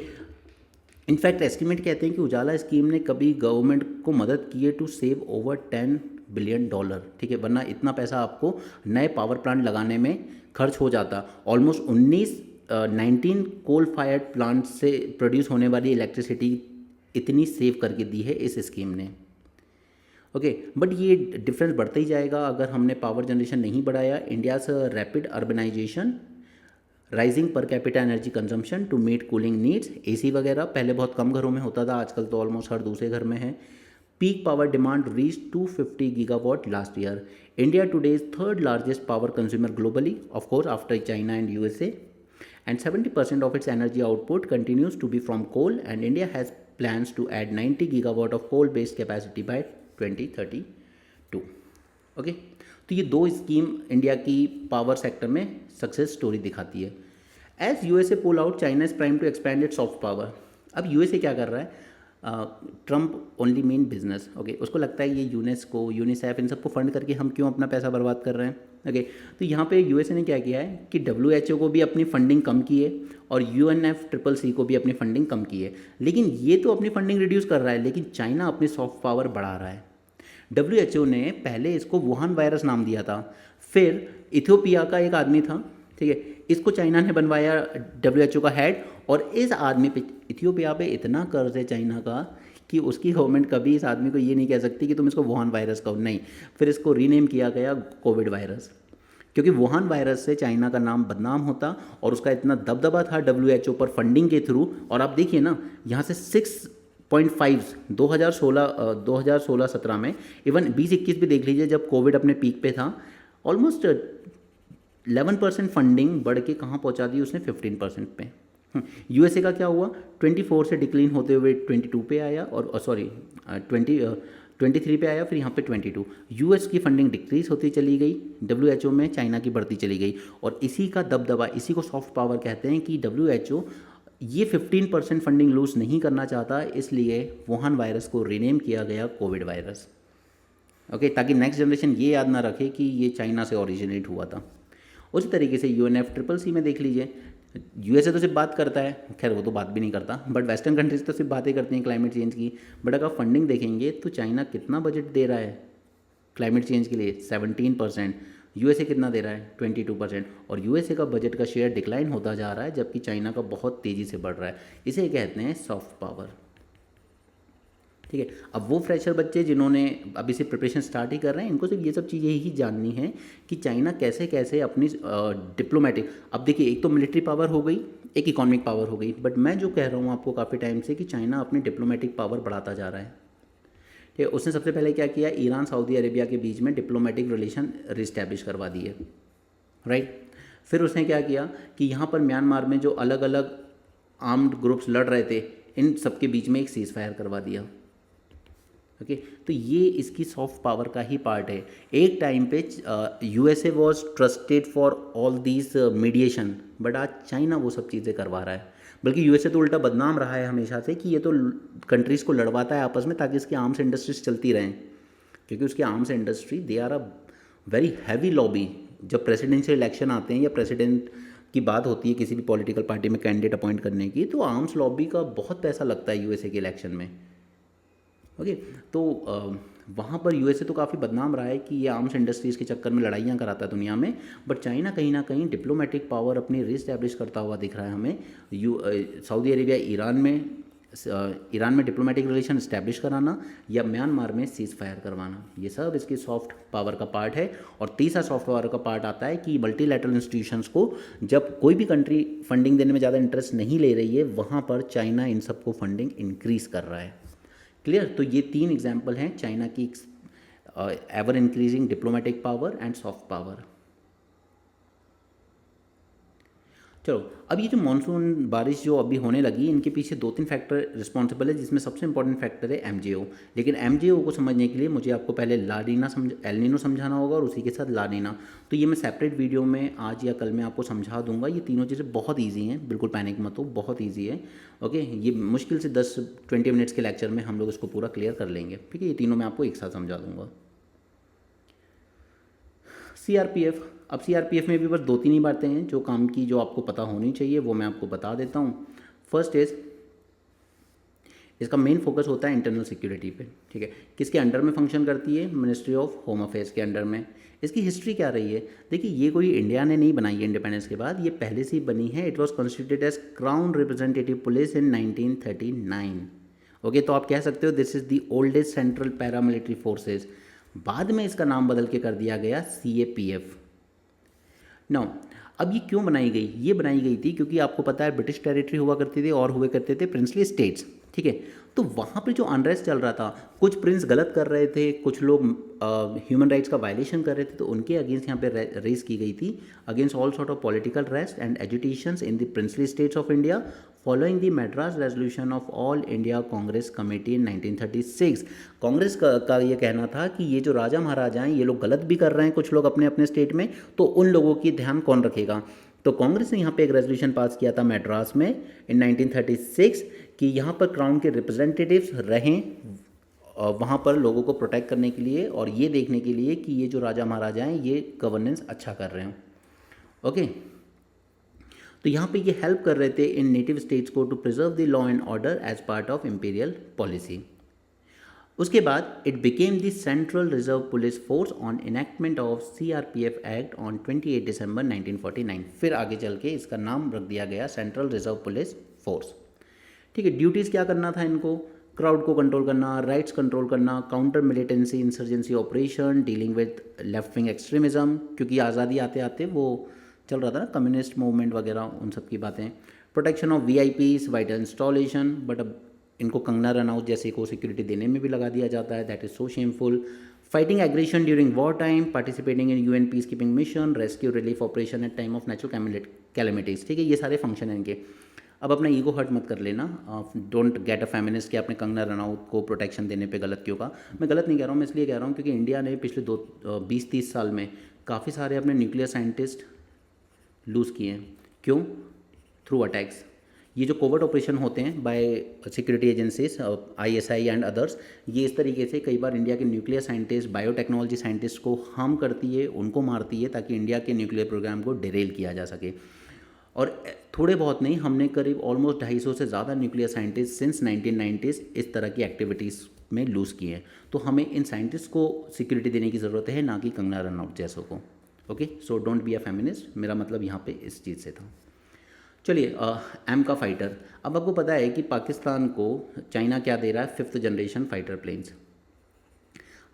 इनफैक्ट एस्टिमेट कहते हैं कि उजाला स्कीम ने कभी गवर्नमेंट को मदद की है टू सेव ओवर $10 बिलियन, ठीक है, वरना इतना पैसा आपको नए पावर प्लांट लगाने में खर्च हो जाता। ऑलमोस्ट 19 कोल फायर्ड प्लांट से प्रोड्यूस होने वाली इलेक्ट्रिसिटी इतनी सेव करके दी है इस स्कीम ने। ओके, बट ये डिफरेंस बढ़ता ही जाएगा अगर हमने पावर जनरेशन नहीं बढ़ाया। India's rapid urbanisation, rising per capita energy consumption to meet cooling needs, AC वगैरह पहले बहुत कम घरों में होता था, आजकल तो ऑलमोस्ट हर दूसरे घर में है। Peak power demand reach 250 gigawatt last year. India today is third largest power consumer globally, of course after China and USA, and 70% of its energy output continues to be from coal, and India has plans to add 90 gigawatt of coal based capacity by 2032। Okay, तो ये 2 scheme India की power sector में success story दिखाती है। As USA pull out, China is prime to expand it soft power. अब USA क्या कर रहा है, Trump only mean business, okay, उसको लगता है ये यूनेस्को, यूनिसेफ, इन सबको फंड करके हम क्यों अपना पैसा बर्बाद कर रहे हैं। ओके, तो यहाँ पे यूएसए ने क्या किया है कि WHO को भी अपनी फंडिंग कम की है और UNFCCC को भी अपनी फंडिंग कम की है, लेकिन ये तो अपनी फंडिंग रिड्यूस कर रहा है, लेकिन चाइना अपनी सॉफ्ट पावर बढ़ा रहा है। WHO ने पहले इसको वुहान वायरस नाम दिया था, फिर इथियोपिया का एक आदमी था, ठीक है, इसको चाइना ने बनवाया WHO का हेड, और इस आदमी पे, इथियोपिया पे इतना कर्ज है चाइना का कि उसकी गवर्नमेंट कभी इस आदमी को ये नहीं कह सकती कि तुम इसको वुहान वायरस कहो, नहीं। फिर इसको रीनेम किया गया कोविड वायरस, क्योंकि वुहान वायरस से चाइना का नाम बदनाम होता और उसका इतना दबदबा था WHO पर फंडिंग के थ्रू। और आप देखिए ना, यहाँ से 6.5 2016-17 में, इवन 2021 भी देख लीजिए जब कोविड अपने पीक पे था, ऑलमोस्ट 11% फंडिंग बढ़ के कहाँ पहुँचा दी उसने, 15% पे। यूएसए का क्या हुआ, 24 से डिक्लीन होते हुए 22 पे आया, और सॉरी 23 पे आया, फिर यहाँ पे 22। यूएस की फंडिंग डिक्रीज होती चली गई, WHO में चाइना की बढ़ती चली गई, और इसी का दबदबा, इसी को सॉफ्ट पावर कहते हैं कि WHO ये 15% फंडिंग लूज नहीं करना चाहता, इसलिए वुहान वायरस को रीनेम किया गया कोविड वायरस। ओके, ताकि नेक्स्ट जनरेशन ये याद ना रखे कि ये चाइना से ओरिजिनेट हुआ था। उसी तरीके से UNFCCC में देख लीजिए, यूएसए तो सिर्फ बात करता है, खैर वो तो बात भी नहीं करता, बट वेस्टर्न कंट्रीज तो सिर्फ बातें करती हैं क्लाइमेट चेंज की, बट अगर फंडिंग देखेंगे तो चाइना कितना बजट दे रहा है क्लाइमेट चेंज के लिए, 17%। यूएसए कितना दे रहा है, 22%। और यूएसए का बजट का शेयर डिक्लाइन होता जा रहा है, जबकि चाइना का बहुत तेज़ी से बढ़ रहा है। इसे कहते हैं सॉफ्ट पावर, ठीक है। अब वो फ्रेशर बच्चे जिन्होंने अभी से प्रिपरेशन स्टार्ट ही कर रहे हैं, इनको सिर्फ ये सब चीज़ें ही जाननी है कि चाइना कैसे कैसे अपनी डिप्लोमेटिक, अब देखिए एक तो मिलिट्री पावर हो गई, एक इकोनॉमिक पावर हो गई, बट मैं जो कह रहा हूँ आपको काफ़ी टाइम से कि चाइना अपनी डिप्लोमेटिक पावर बढ़ाता जा रहा है, ठीक ठीक है, उसने सबसे पहले क्या किया, ईरान सऊदी अरेबिया के बीच में डिप्लोमेटिक रिलेशन रिस्टैब्लिश करवा दिए, राइट। फिर उसने क्या किया कि यहाँ पर म्यांमार में जो अलग अलग आर्म्ड ग्रुप्स लड़ रहे थे, इन सबके बीच में एक सीज़ फायर करवा दिया। ओके, तो ये इसकी सॉफ्ट पावर का ही पार्ट है। एक टाइम पे USA was trusted for all these mediation, but आज चाइना वो सब चीज़ें करवा रहा है। बल्कि यूएसए तो उल्टा बदनाम रहा है हमेशा से कि ये तो कंट्रीज़ को लड़वाता है आपस में ताकि इसकी आर्म्स इंडस्ट्रीज चलती रहें, क्योंकि उसकी arms industry they are a very heavy lobby. जब प्रेसिडेंशियल इलेक्शन आते हैं या प्रेसिडेंट की बात होती है किसी भी पॉलिटिकल पार्टी में कैंडिडेट अपॉइंट करने की, तो आर्म्स लॉबी का बहुत पैसा लगता है यूएसए के इलेक्शन में। ओके, तो वहाँ पर यूएसए तो काफ़ी बदनाम रहा है कि ये आर्म्स इंडस्ट्रीज़ के चक्कर में लड़ाइयाँ कराता है दुनिया में, बट चाइना कहीं ना कहीं डिप्लोमेटिक पावर अपनी रीस्टैब्लिश करता हुआ दिख रहा है हमें। सऊदी अरेबिया ईरान में डिप्लोमेटिक रिलेशन इस्टेब्लिश कराना या म्यांमार में सीज़ फायर करवाना, ये सब इसकी सॉफ्ट पावर का पार्ट है। और तीसरा सॉफ्ट पावर का पार्ट आता है कि मल्टीलैटरल इंस्टीट्यूशंस को जब कोई भी कंट्री फंडिंग देने में ज़्यादा इंटरेस्ट नहीं ले रही है, वहाँ पर चाइना इन सबको फंडिंग इंक्रीज़ कर रहा है। क्लियर। तो ये 3 एग्जाम्पल हैं चाइना की ever increasing diplomatic power and soft power. चलो, अब ये जो मानसून बारिश जो अभी होने लगी, इनके पीछे 2-3 फैक्टर रिस्पॉन्सिबल है, जिसमें सबसे इंपॉर्टेंट फैक्टर है एमजेओ। लेकिन एमजेओ को समझने के लिए मुझे आपको पहले एल नीनो समझाना होगा और उसी के साथ ला नीना। तो ये मैं सेपरेट वीडियो में आज या कल में आपको समझा दूंगा। ये तीनों चीज़ें बहुत ईजी हैं, बिल्कुल पैनिक मत हो, बहुत ईजी है। ओके, ये मुश्किल से 10-20 मिनट्स के लेक्चर में हम लोग इसको पूरा क्लियर कर लेंगे। ठीक है, ये तीनों मैं आपको एक साथ समझा दूंगा। सीआरपीएफ, अब सीआरपीएफ में भी बस 2-3 ही बातें हैं जो काम की, जो आपको पता होनी चाहिए, वो मैं आपको बता देता हूँ। फर्स्ट इज, इसका मेन फोकस होता है इंटरनल सिक्योरिटी पे। ठीक है, किसके अंडर में फंक्शन करती है, मिनिस्ट्री ऑफ होम अफेयर्स के अंडर में। इसकी हिस्ट्री क्या रही है, देखिए ये कोई इंडिया ने नहीं बनाई है इंडिपेंडेंस के बाद, ये पहले से ही बनी है। It was constituted as crown representative police in 1939। Okay, तो आप कह सकते हो this is the oldest central paramilitary forces. बाद में इसका नाम बदल के कर दिया गया सीएपीएफ। नाउ, अब ये क्यों बनाई गई, ये बनाई गई थी क्योंकि आपको पता है ब्रिटिश टेरिटरी हुआ करते थे और हुए करते थे प्रिंसली स्टेट्स। ठीक है, तो वहाँ पे जो अनरेस्ट चल रहा था, कुछ प्रिंस गलत कर रहे थे, कुछ लोग ह्यूमन राइट्स का वायलेशन कर रहे थे, तो उनके अगेंस्ट यहाँ पे रेस की गई थी, against all sort of political rest and agitations in the princely states of India following the Madras resolution of all India Congress committee in 1936। Congress का ये कहना था कि ये जो राजा महाराजा हैं, ये लोग गलत भी कर रहे हैं कुछ लोग अपने अपने स्टेट में, तो उन लोगों की ध्यान कौन रखेगा। तो कांग्रेस ने यहाँ पे एक रेजोल्यूशन पास किया था मैड्रास में इन 1936 कि यहाँ पर क्राउन के रिप्रेजेंटेटिव्स रहें वहाँ पर लोगों को प्रोटेक्ट करने के लिए और ये देखने के लिए कि ये जो राजा महाराजा हैं ये गवर्नेंस अच्छा कर रहे हैं। ओके, तो यहाँ पे ये हेल्प कर रहे थे इन नेटिव स्टेट्स को to preserve the law and order as part of imperial policy. उसके बाद it became the central reserve police force on enactment of CRPF act on 28 December 1949। फिर आगे चल के इसका नाम रख दिया गया सेंट्रल रिजर्व पुलिस फोर्स। ठीक है, ड्यूटीज़ क्या करना था इनको, क्राउड को कंट्रोल करना, राइट्स कंट्रोल करना, counter militancy insurgency operation, dealing with left wing extremism, क्योंकि आज़ादी आते आते वो चल रहा था ना कम्युनिस्ट मूवमेंट वगैरह, उन सब की बातें, protection of VIPs, vital installation, but अब इनको कंगना रनौत जैसे को सिक्योरिटी देने में भी लगा दिया जाता है, that is so shameful. Fighting aggression during war time, participating in UN peace keeping mission, rescue relief operation at time of natural calamities. ठीक है, ये सारे फंक्शन हैं इनके। अब अपना ईगो हर्ट मत कर लेना, डोंट गेट अ फेमिनिस्ट कि आपने कंगना रनौत को प्रोटेक्शन देने पे गलत क्यों कहा। मैं गलत नहीं कह रहा हूँ, मैं इसलिए कह रहा हूँ क्योंकि इंडिया ने पिछले 20-30 साल में काफ़ी सारे अपने न्यूक्लियर साइंटिस्ट लूज़ किए हैं। क्यों? Through attacks. ये जो कोवर्ट ऑपरेशन होते हैं bye security agencies, ISI and others, ये इस तरीके से कई बार इंडिया के न्यूक्लियर साइंटिस्ट, बायोटेक्नोलॉजी साइंटिस्ट को हार्म करती है, उनको मारती है, ताकि इंडिया के न्यूक्लियर प्रोग्राम को डिरेल किया जा सके। और थोड़े बहुत नहीं, हमने करीब ऑलमोस्ट 250 से ज़्यादा न्यूक्लियर साइंटिस्ट सिंस 1990s इस तरह की एक्टिविटीज़ में लूज़ किए हैं। तो हमें इन साइंटिस्ट को सिक्योरिटी देने की ज़रूरत है, ना कि कंगना रनौत जैसों को। Okay, so don't be a feminist, मेरा मतलब यहाँ पे इस चीज़ से था। चलिए, एम का फाइटर। अब आपको पता है कि पाकिस्तान को चाइना क्या दे रहा है, 5th जनरेशन फाइटर प्लेन्स।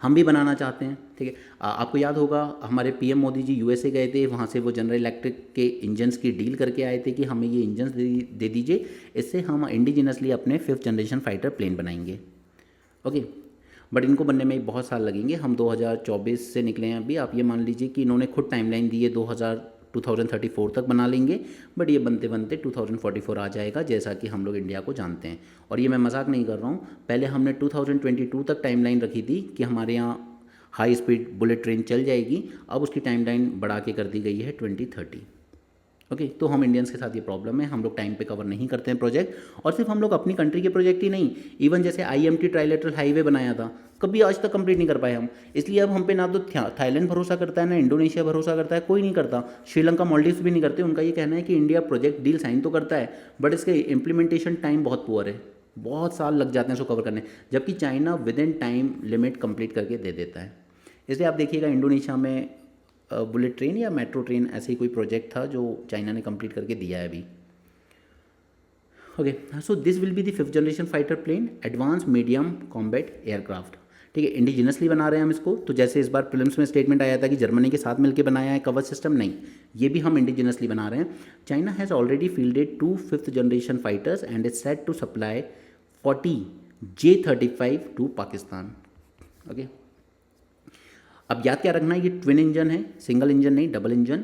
हम भी बनाना चाहते हैं। ठीक है, आपको याद होगा हमारे पीएम मोदी जी यूएसए गए थे, वहाँ से वो जनरल इलेक्ट्रिक के इंजन्स की डील करके आए थे कि हमें ये इंजन्स दे दीजिए, इससे हम इंडिजिनसली अपने 5th जनरेशन फाइटर प्लेन बनाएंगे। ओके, बट इनको बनने में बहुत साल लगेंगे। हम 2024 से निकले हैं अभी, आप ये मान लीजिए कि इन्होंने खुद टाइमलाइन दी है 2034 तक बना लेंगे, बट ये बनते बनते 2044 आ जाएगा, जैसा कि हम लोग इंडिया को जानते हैं। और ये मैं मजाक नहीं कर रहा हूँ, पहले हमने 2022 तक टाइमलाइन रखी थी कि हमारे यहाँ हाई स्पीड बुलेट ट्रेन चल जाएगी, अब उसकी टाइमलाइन बढ़ा के कर दी गई है 2030। ओके तो हम इंडियंस के साथ ये प्रॉब्लम है, हम लोग टाइम पे कवर नहीं करते हैं प्रोजेक्ट। और सिर्फ हम लोग अपनी कंट्री के प्रोजेक्ट ही नहीं, इवन जैसे IMT ट्राइलेटरल हाईवे बनाया था, कभी आज तक कंप्लीट नहीं कर पाए हम। इसलिए अब हम पे ना तो थाईलैंड भरोसा करता है, ना इंडोनेशिया भरोसा करता है, कोई नहीं करता। श्रीलंका मालदीव्स भी नहीं करते। उनका ये कहना है कि इंडिया प्रोजेक्ट डील साइन तो करता है, बट इसके इम्प्लीमेंटेशन टाइम बहुत पुअर है, बहुत साल लग जाते हैं इसको कवर करने, जबकि China with in time limit complete करके दे देता है। इसलिए आप देखिएगा इंडोनेशिया में बुलेट ट्रेन या मेट्रो ट्रेन ऐसे ही कोई प्रोजेक्ट था जो चाइना ने कंप्लीट करके दिया है अभी। Okay so this will be the 5th generation fighter plane, advance medium combat aircraft. ठीक है, इंडिजिनसली बना रहे हैं हम इसको। तो जैसे इस बार प्रीलिम्स में स्टेटमेंट आया था कि जर्मनी के साथ मिलकर बनाया है कवच सिस्टम, नहीं, ये भी हम इंडिजिनसली बना रहे हैं। China has already fielded 2 5th generation fighters and is set to supply 40 J-35 to Pakistan. Okay अब याद क्या रखना है, ये ट्विन इंजन है, सिंगल इंजन नहीं, डबल इंजन।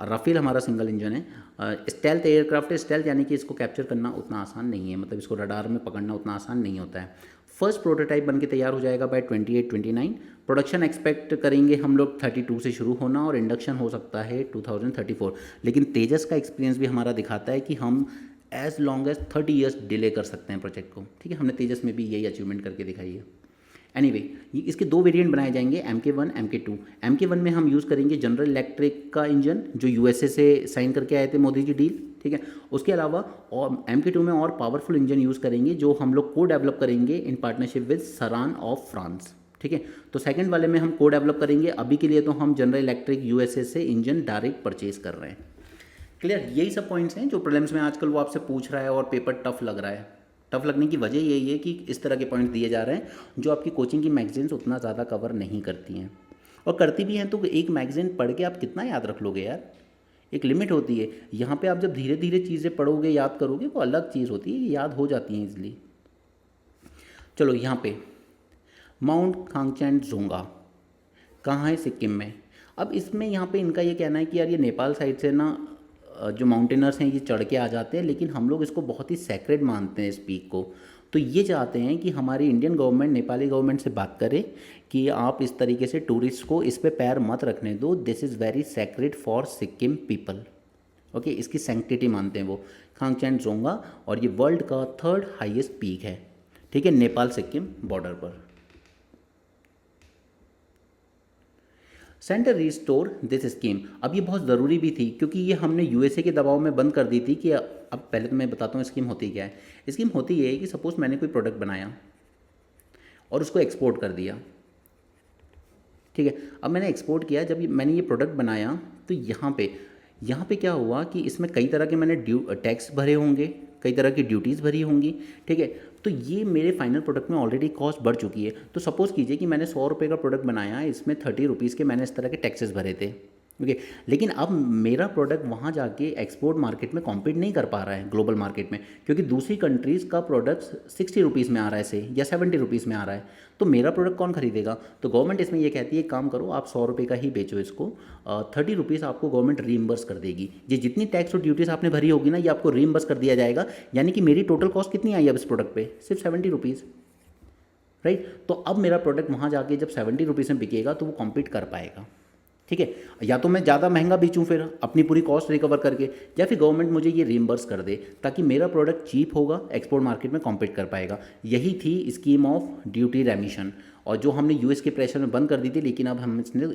राफेल हमारा सिंगल इंजन है। स्टेल्थ एयरक्राफ्ट है, स्टेल्थ यानी कि इसको कैप्चर करना उतना आसान नहीं है, मतलब इसको रडार में पकड़ना उतना आसान नहीं होता है। फर्स्ट प्रोटोटाइप बन के तैयार हो जाएगा बाय 28-29। प्रोडक्शन एक्सपेक्ट करेंगे हम लोग 32 से शुरू होना, और इंडक्शन हो सकता है 2034। लेकिन तेजस का एक्सपीरियंस भी हमारा दिखाता है कि हम as long as 30 years delay कर सकते हैं प्रोजेक्ट को। ठीक है, हमने तेजस में भी यही अचीवमेंट करके दिखाई है। एनीवे इसके 2 वेरिएंट बनाए जाएंगे, MK1 MK2। MK1 में हम यूज़ करेंगे जनरल इलेक्ट्रिक का इंजन जो USA से साइन करके आए थे मोदी जी डील। ठीक है, उसके अलावा और MK2 में और पावरफुल इंजन यूज़ करेंगे जो हम लोग को डेवलप करेंगे इन पार्टनरशिप विद सरान ऑफ फ्रांस। ठीक है, तो सेकंड वाले में हम को डेवलप करेंगे। अभी के लिए तो हम जनरल इलेक्ट्रिक USA से इंजन डायरेक्ट परचेज कर रहे हैं। क्लियर, यही सब पॉइंट्स हैं जो प्रीलिम्स में आजकल वो आपसे पूछ रहा है और पेपर टफ लग रहा है। टफ लगने की वजह यही है कि इस तरह के पॉइंट दिए जा रहे हैं जो आपकी कोचिंग की मैगजीन्स उतना ज़्यादा कवर नहीं करती हैं, और करती भी हैं तो एक मैगजीन पढ़ के आप कितना याद रख लोगे यार, एक लिमिट होती है। यहाँ पे आप जब धीरे धीरे चीज़ें पढ़ोगे, याद करोगे, वो अलग चीज़ होती है, याद हो जाती हैं ईजिली। चलो यहाँ पे माउंट खांगचेंजोंगा कहाँ है, सिक्किम में। अब इसमें यहाँ पे इनका ये कहना है कि यार ये नेपाल साइड से ना जो माउंटेनर्स हैं ये चढ़ के आ जाते हैं, लेकिन हम लोग इसको बहुत ही सैक्रेड मानते हैं इस पीक को। तो ये चाहते हैं कि हमारी इंडियन गवर्नमेंट नेपाली गवर्नमेंट से बात करे कि आप इस तरीके से टूरिस्ट को इस पे पैर मत रखने दो, this is very sacred for Sikkim people. Okay, इसकी सैंक्टिटी मानते हैं वो खांगचेंजोंगा, और ये वर्ल्ड का 3rd हाईएस्ट पीक है। ठीक है, नेपाल सिक्किम बॉर्डर पर। सेंटर रिस्टोर दिस स्कीम, अब ये बहुत ज़रूरी भी थी क्योंकि ये हमने USA के दबाव में बंद कर दी थी कि अब पहले तो मैं बताता हूँ स्कीम होती क्या है। स्कीम होती ये है कि सपोज़ मैंने कोई प्रोडक्ट बनाया और उसको एक्सपोर्ट कर दिया। ठीक है, अब मैंने एक्सपोर्ट किया, जब मैंने ये प्रोडक्ट बनाया तो यहाँ पे क्या हुआ कि इसमें कई तरह के मैंने टैक्स भरे होंगे, कई तरह की ड्यूटीज़ भरी होंगी। ठीक है, तो ये मेरे फाइनल प्रोडक्ट में ऑलरेडी कॉस्ट बढ़ चुकी है। तो सपोज़ कीजिए कि मैंने 100 रुपये का प्रोडक्ट बनाया, इसमें 30 रुपीज़ के मैंने इस तरह के टैक्सेस भरे थे। ओके, लेकिन अब मेरा प्रोडक्ट वहाँ जाके एक्सपोर्ट मार्केट में कॉम्पीट नहीं कर पा रहा है ग्लोबल मार्केट में, क्योंकि दूसरी कंट्रीज़ का प्रोडक्ट 60 रुपीज़ में आ रहा है से, या 70 रुपीज़ में आ रहा है, तो मेरा प्रोडक्ट कौन खरीदेगा। तो गवर्नमेंट इसमें ये कहती है काम करो, आप 100 रुपये का ही बेचो इसको, 30 रुपीज़ आपको गवर्नमेंट रीइम्बर्स कर देगी। ये जितनी टैक्स और ड्यूटीज़ आपने भरी होगी ना, ये आपको रीइम्बर्स कर दिया जाएगा। यानी कि मेरी टोटल कॉस्ट कितनी आई अब इस प्रोडक्ट पे, सिर्फ 70 रुपीज़, राइट। तो अब मेरा प्रोडक्ट वहाँ जाके जब 70 रुपीज़ में बिकेगा तो वो कॉम्पीट कर पाएगा। ठीक है, या तो मैं ज़्यादा महंगा बेचूं फिर अपनी पूरी कॉस्ट रिकवर करके, या फिर गवर्नमेंट मुझे ये रीइम्बर्स कर दे ताकि मेरा प्रोडक्ट चीप होगा, एक्सपोर्ट मार्केट में कॉम्पीट कर पाएगा। यही थी स्कीम ऑफ ड्यूटी रेमिशन, और जो हमने US के प्रेशर में बंद कर दी थी, लेकिन अब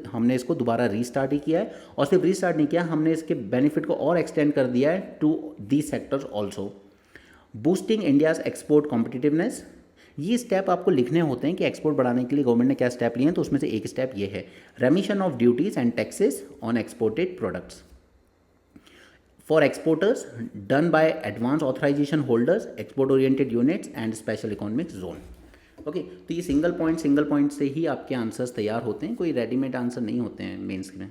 हमने इसको दोबारा रीस्टार्ट ही किया है। और सिर्फ रीस्टार्ट नहीं किया, हमने इसके बेनिफिट को और एक्सटेंड कर दिया है to the sectors also. Boosting India's export competitiveness, ये स्टेप आपको लिखने होते हैं कि एक्सपोर्ट बढ़ाने के लिए गवर्नमेंट ने क्या स्टेप लिए हैं। तो उसमें से एक स्टेप ये है, remission of duties and taxes on exported products for exporters done by advance authorisation holders, export oriented units and special economic zone. Okay, तो ये सिंगल पॉइंट से ही आपके आंसर्स तैयार होते हैं, कोई रेडीमेड आंसर नहीं होते हैं मेंस में।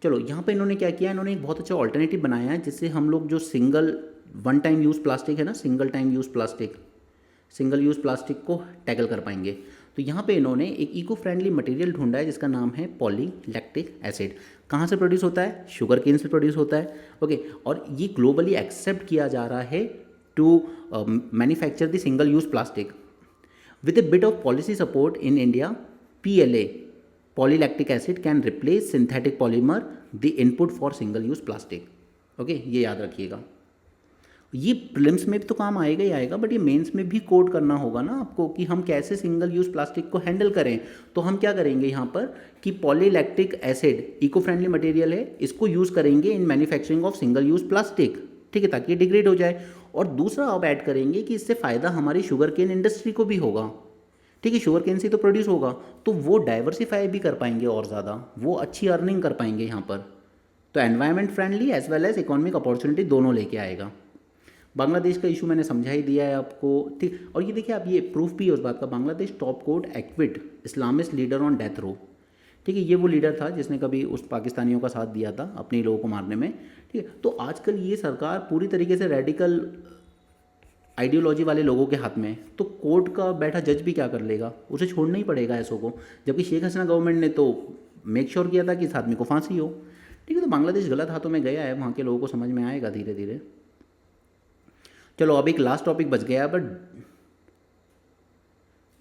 चलो यहाँ पे इन्होंने क्या किया, इन्होंने एक बहुत अच्छा ऑल्टरनेटिव बनाया है जिससे हम लोग जो single one time use plastic है ना, सिंगल यूज़ प्लास्टिक को टैकल कर पाएंगे। तो यहाँ पे इन्होंने एक इको फ्रेंडली मटेरियल ढूंढा है जिसका नाम है पॉलीलैक्टिक एसिड। कहाँ से प्रोड्यूस होता है? शुगर केन से प्रोड्यूस होता है। ओके, और ये ग्लोबली एक्सेप्ट किया जा रहा है to manufacture the single use plastic with a bit of policy support in India. PLA polylactic acid can replace synthetic polymer the input for single use plastic. Okay, ये याद रखिएगा। ये प्रीलिम्स में भी तो काम आएगा ही आएगा, बट ये मेंस में भी कोड करना होगा ना आपको कि हम कैसे सिंगल यूज़ प्लास्टिक को हैंडल करें। तो हम क्या करेंगे यहाँ पर कि polylactic acid eco friendly material है, इसको यूज़ करेंगे in manufacturing of single use plastic, ठीक है, ताकि ये डिग्रेड हो जाए। और दूसरा अब ऐड करेंगे कि इससे फ़ायदा हमारी शुगर केन इंडस्ट्री को भी होगा, ठीक है, शुगर केन से तो प्रोड्यूस होगा, तो वो डाइवर्सिफाई भी कर पाएंगे और ज़्यादा, वो अच्छी अर्निंग कर पाएंगे यहाँ पर। तो environment friendly as well as economic opportunity दोनों लेके आएगा। बांग्लादेश का इशू मैंने समझा ही दिया है आपको, ठीक। और ये देखिए, आप ये प्रूफ भी है उस बात का, Bangladesh top court acquit Islamist leader on death row, ठीक है, ये वो लीडर था जिसने कभी उस पाकिस्तानियों का साथ दिया था अपने लोगों को मारने में, ठीक है। तो आजकल ये सरकार पूरी तरीके से रेडिकल आइडियोलॉजी वाले लोगों के हाथ में है, तो कोर्ट का बैठा जज भी क्या कर लेगा, उसे छोड़ना ही पड़ेगा ऐसों को। जबकि शेख हसीना गवर्नमेंट ने तो मेक श्योर किया था कि इस आदमी को फांसी हो, ठीक है। तो बांग्लादेश गलत हाथों में गया है, वहाँ के लोगों को समझ में आएगा धीरे धीरे। चलो अब एक लास्ट टॉपिक बच गया, बट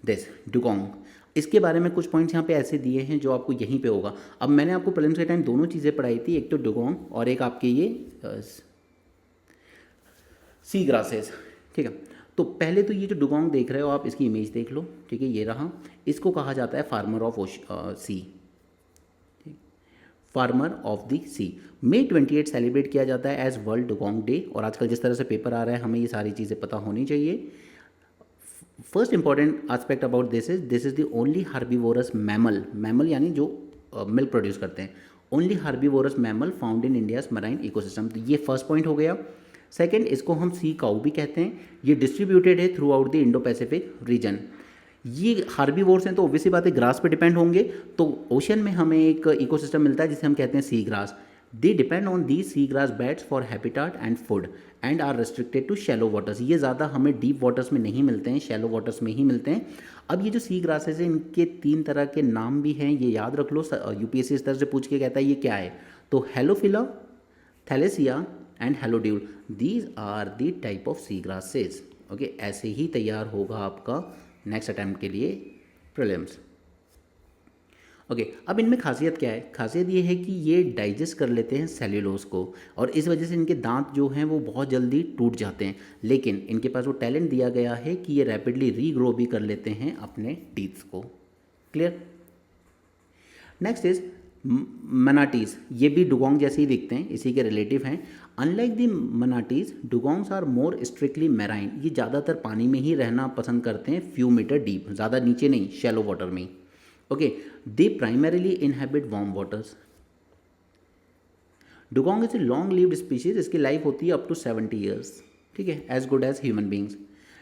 दिस डुगोंग, इसके बारे में कुछ पॉइंट्स यहाँ पे ऐसे दिए हैं जो आपको यहीं पे होगा। अब मैंने आपको प्रीलिम्स के टाइम दोनों चीज़ें पढ़ाई थी, एक तो डुगोंग और एक आपके ये सी ग्रासेस, ठीक है। तो पहले तो ये जो डुगोंग देख रहे हो आप, इसकी इमेज देख लो, ठीक है, ये रहा। इसको कहा जाता है farmer of sea, farmer of the sea. May 28 celebrate किया जाता है एज वर्ल्ड डुगोंग डे। और आजकल जिस तरह से पेपर आ रहा है, हमें ये सारी चीज़ें पता होनी चाहिए। First important aspect about this is the only herbivores mammal, mammal यानी जो मिल्क प्रोड्यूस करते हैं, only herbivores mammal found in India's marine ecosystem. तो ये फर्स्ट पॉइंट हो गया। सेकेंड, इसको हम सी काऊ भी कहते हैं। ये डिस्ट्रीब्यूटेड है through out the Indo Pacific region. ये हार्बीवोर्स हैं तो ऑब्वियसली बात है ग्रास पे डिपेंड होंगे, तो ओशन में हमें एक इकोसिस्टम मिलता है जिसे हम कहते हैं sea grass. They depend on the sea grass beds for habitat and food and are restricted to shallow waters. ये ज़्यादा हमें डीप वाटर्स में नहीं मिलते हैं, शैलो वाटर्स में ही मिलते हैं। अब ये जो सी ग्रासेज हैं, इनके 3 तरह के नाम भी हैं, ये याद रख लो। यूपीएससी इस तरह से पूछ के कहता है ये क्या है, तो Halophila, Thalassia and Halodule, these are the type of sea grasses. Okay, ऐसे ही तैयार होगा आपका नेक्स्ट अटैम्प्ट के लिए प्रीलिम्स। ओके, अब इनमें खासियत क्या है? खासियत ये है कि ये डाइजेस्ट कर लेते हैं सेल्यूलोज को, और इस वजह से इनके दांत जो हैं वो बहुत जल्दी टूट जाते हैं। लेकिन इनके पास वो टैलेंट दिया गया है कि ये रैपिडली रीग्रो भी कर लेते हैं अपने टीथ्स को। क्लियर? Next is manatees. ये भी डुगोंग जैसे ही दिखते हैं, इसी के रिलेटिव हैं। Unlike the manatees, dugongs are more strictly marine. ये ज़्यादातर पानी में ही रहना पसंद करते हैं, फ्यू मीटर डीप, ज़्यादा नीचे नहीं, शैलो वाटर में। Okay, they primarily inhabit warm waters. Dugong is a long lived species, इसकी लाइफ होती है अप टू 70 ईयर्स, ठीक है, as good as human beings.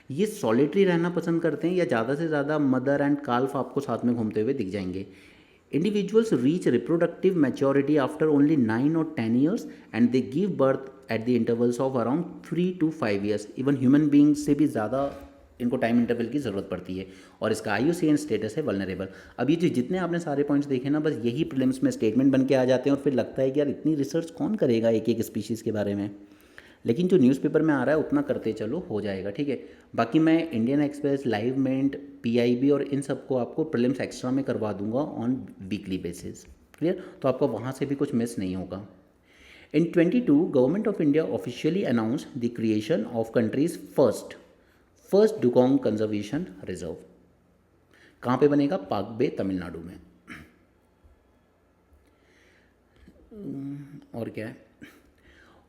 ये सॉलिटरी रहना पसंद करते हैं, या ज़्यादा से ज़्यादा मदर एंड काल्फ आपको साथ में घूमते हुए दिख जाएंगे। Individuals reach reproductive maturity after only 9 or 10 years and they give birth at the intervals of around 3 to 5 years. Even human beings से भी ज़्यादा इनको टाइम इंटरवल की ज़रूरत पड़ती है, और इसका IUCN स्टेटस है वल्नरेबल। अब ये जो जितने आपने सारे पॉइंट्स देखे ना, बस यही प्रीलिम्स में स्टेटमेंट बन के आ जाते हैं, और फिर लगता है कि यार इतनी रिसर्च कौन करेगा एक एक स्पीशीज़ के बारे में। लेकिन जो न्यूज़पेपर में आ रहा है उतना करते चलो, हो जाएगा, ठीक है। बाकी मैं Indian Express, Live Mint, PIB और इन सबको आपको प्रीलिम्स एक्स्ट्रा में करवा दूंगा ऑन वीकली बेसिस। क्लियर? तो आपको वहाँ से भी कुछ मिस नहीं होगा। In 22 government of India officially announce the creation of country's first dugong conservation reserve. कहाँ पे बनेगा? पाकबे, तमिलनाडु में। और क्या है?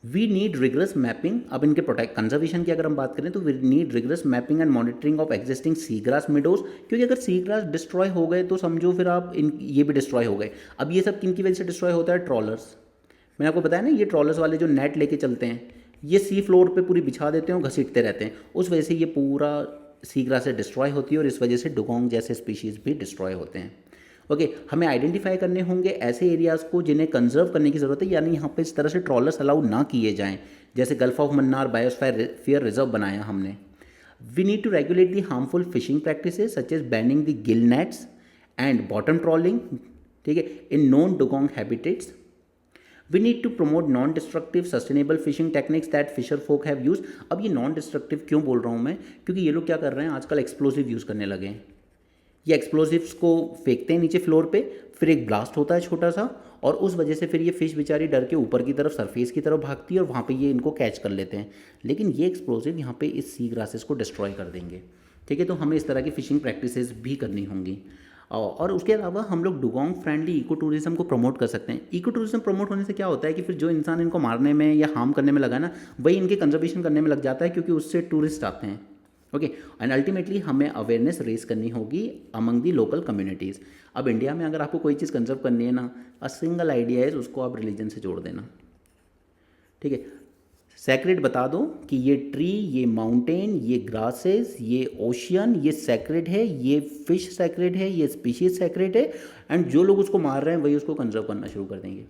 We need rigorous mapping. अब इनके प्रोटेक्ट कंजर्वेशन की अगर हम बात करें तो we need rigorous mapping and monitoring of existing sea grass meadows, क्योंकि अगर सी ग्रास डिस्ट्रॉय हो गए तो समझो फिर आप ये भी डिस्ट्रॉय हो गए। अब ये सब किन की वजह से डिस्ट्रॉय होता है? ट्रॉलर्स। मैंने आपको बताया ना, ये ट्रॉलर्स वाले जो नेट लेके चलते हैं, ये सी फ्लोर पे पूरी बिछा देते हैं और घसीटते रहते हैं, उस वजह से ये पूरा सी ग्रास से डिस्ट्रॉय होती है, और इस वजह से डुगोंग जैसे स्पीशीज़ भी डिस्ट्रॉय होते हैं। ओके, हमें आइडेंटिफाई करने होंगे ऐसे एरियाज़ को जिन्हें कंजर्व करने की ज़रूरत है, यानी यहाँ पे इस तरह से ट्रॉलर्स अलाउ ना किए जाएं, जैसे gulf of Mannar biosphere reserve बनाया हमने। We need to regulate the harmful fishing practices such as banning the gill nets and bottom trawling, ठीक है, in known dugong habitats. We need to promote non-destructive sustainable fishing techniques that fisher folk have used. अब ये non destructive क्यों बोल रहा हूँ मैं, क्योंकि ये लोग क्या कर रहे हैं आजकल, एक्सप्लोसिव यूज़ करने लगे हैं। ये एक्सप्लोसिव्स को फेंकते हैं नीचे फ्लोर पे, फिर एक ब्लास्ट होता है छोटा सा, और उस वजह से फिर ये फिश बेचारी डर के ऊपर की तरफ सरफेस की तरफ भागती है और वहाँ पे ये इनको कैच कर लेते हैं। लेकिन ये एक्सप्लोसिव यहाँ पे इस सी ग्रासेस को डिस्ट्रॉय कर देंगे, ठीक है। तो हमें इस तरह की फ़िशिंग प्रैक्टिसेस भी करनी होंगी। और उसके अलावा हम लोग डुगोंग फ्रेंडली इको टूरिज़्म को प्रमोट कर सकते हैं। इको टूरिज़्म प्रमोट होने से क्या होता है कि फिर जो इंसान इनको मारने में या हार्म करने में लगा ना, वही इनके कंजर्वेशन करने में लग जाता है, क्योंकि उससे टूरिस्ट आते हैं। ओके, एंड अल्टीमेटली हमें अवेयरनेस रेस करनी होगी अमंग दी लोकल कम्युनिटीज़। अब इंडिया में अगर आपको कोई चीज़ कंजर्व करनी है ना, अ सिंगल आइडिया है, उसको आप रिलीजन से जोड़ देना, ठीक है। सैक्रेड बता दो कि ये ट्री, ये माउंटेन, ये ग्रासेस, ये ओशियन, ये सैक्रेड है, ये फिश सैक्रेड है, ये स्पीशीज सैक्रेड है, एंड जो लोग उसको मार रहे हैं वही उसको कंजर्व करना शुरू कर देंगे।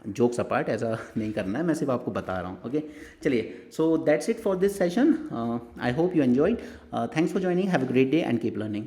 जोक्स अपार्ट, ऐसा नहीं करना है, मैं सिर्फ आपको बता रहा हूँ। ओके, चलिए, so that's it for this session. I hope you enjoyed. Thanks for joining, have a great day and keep learning.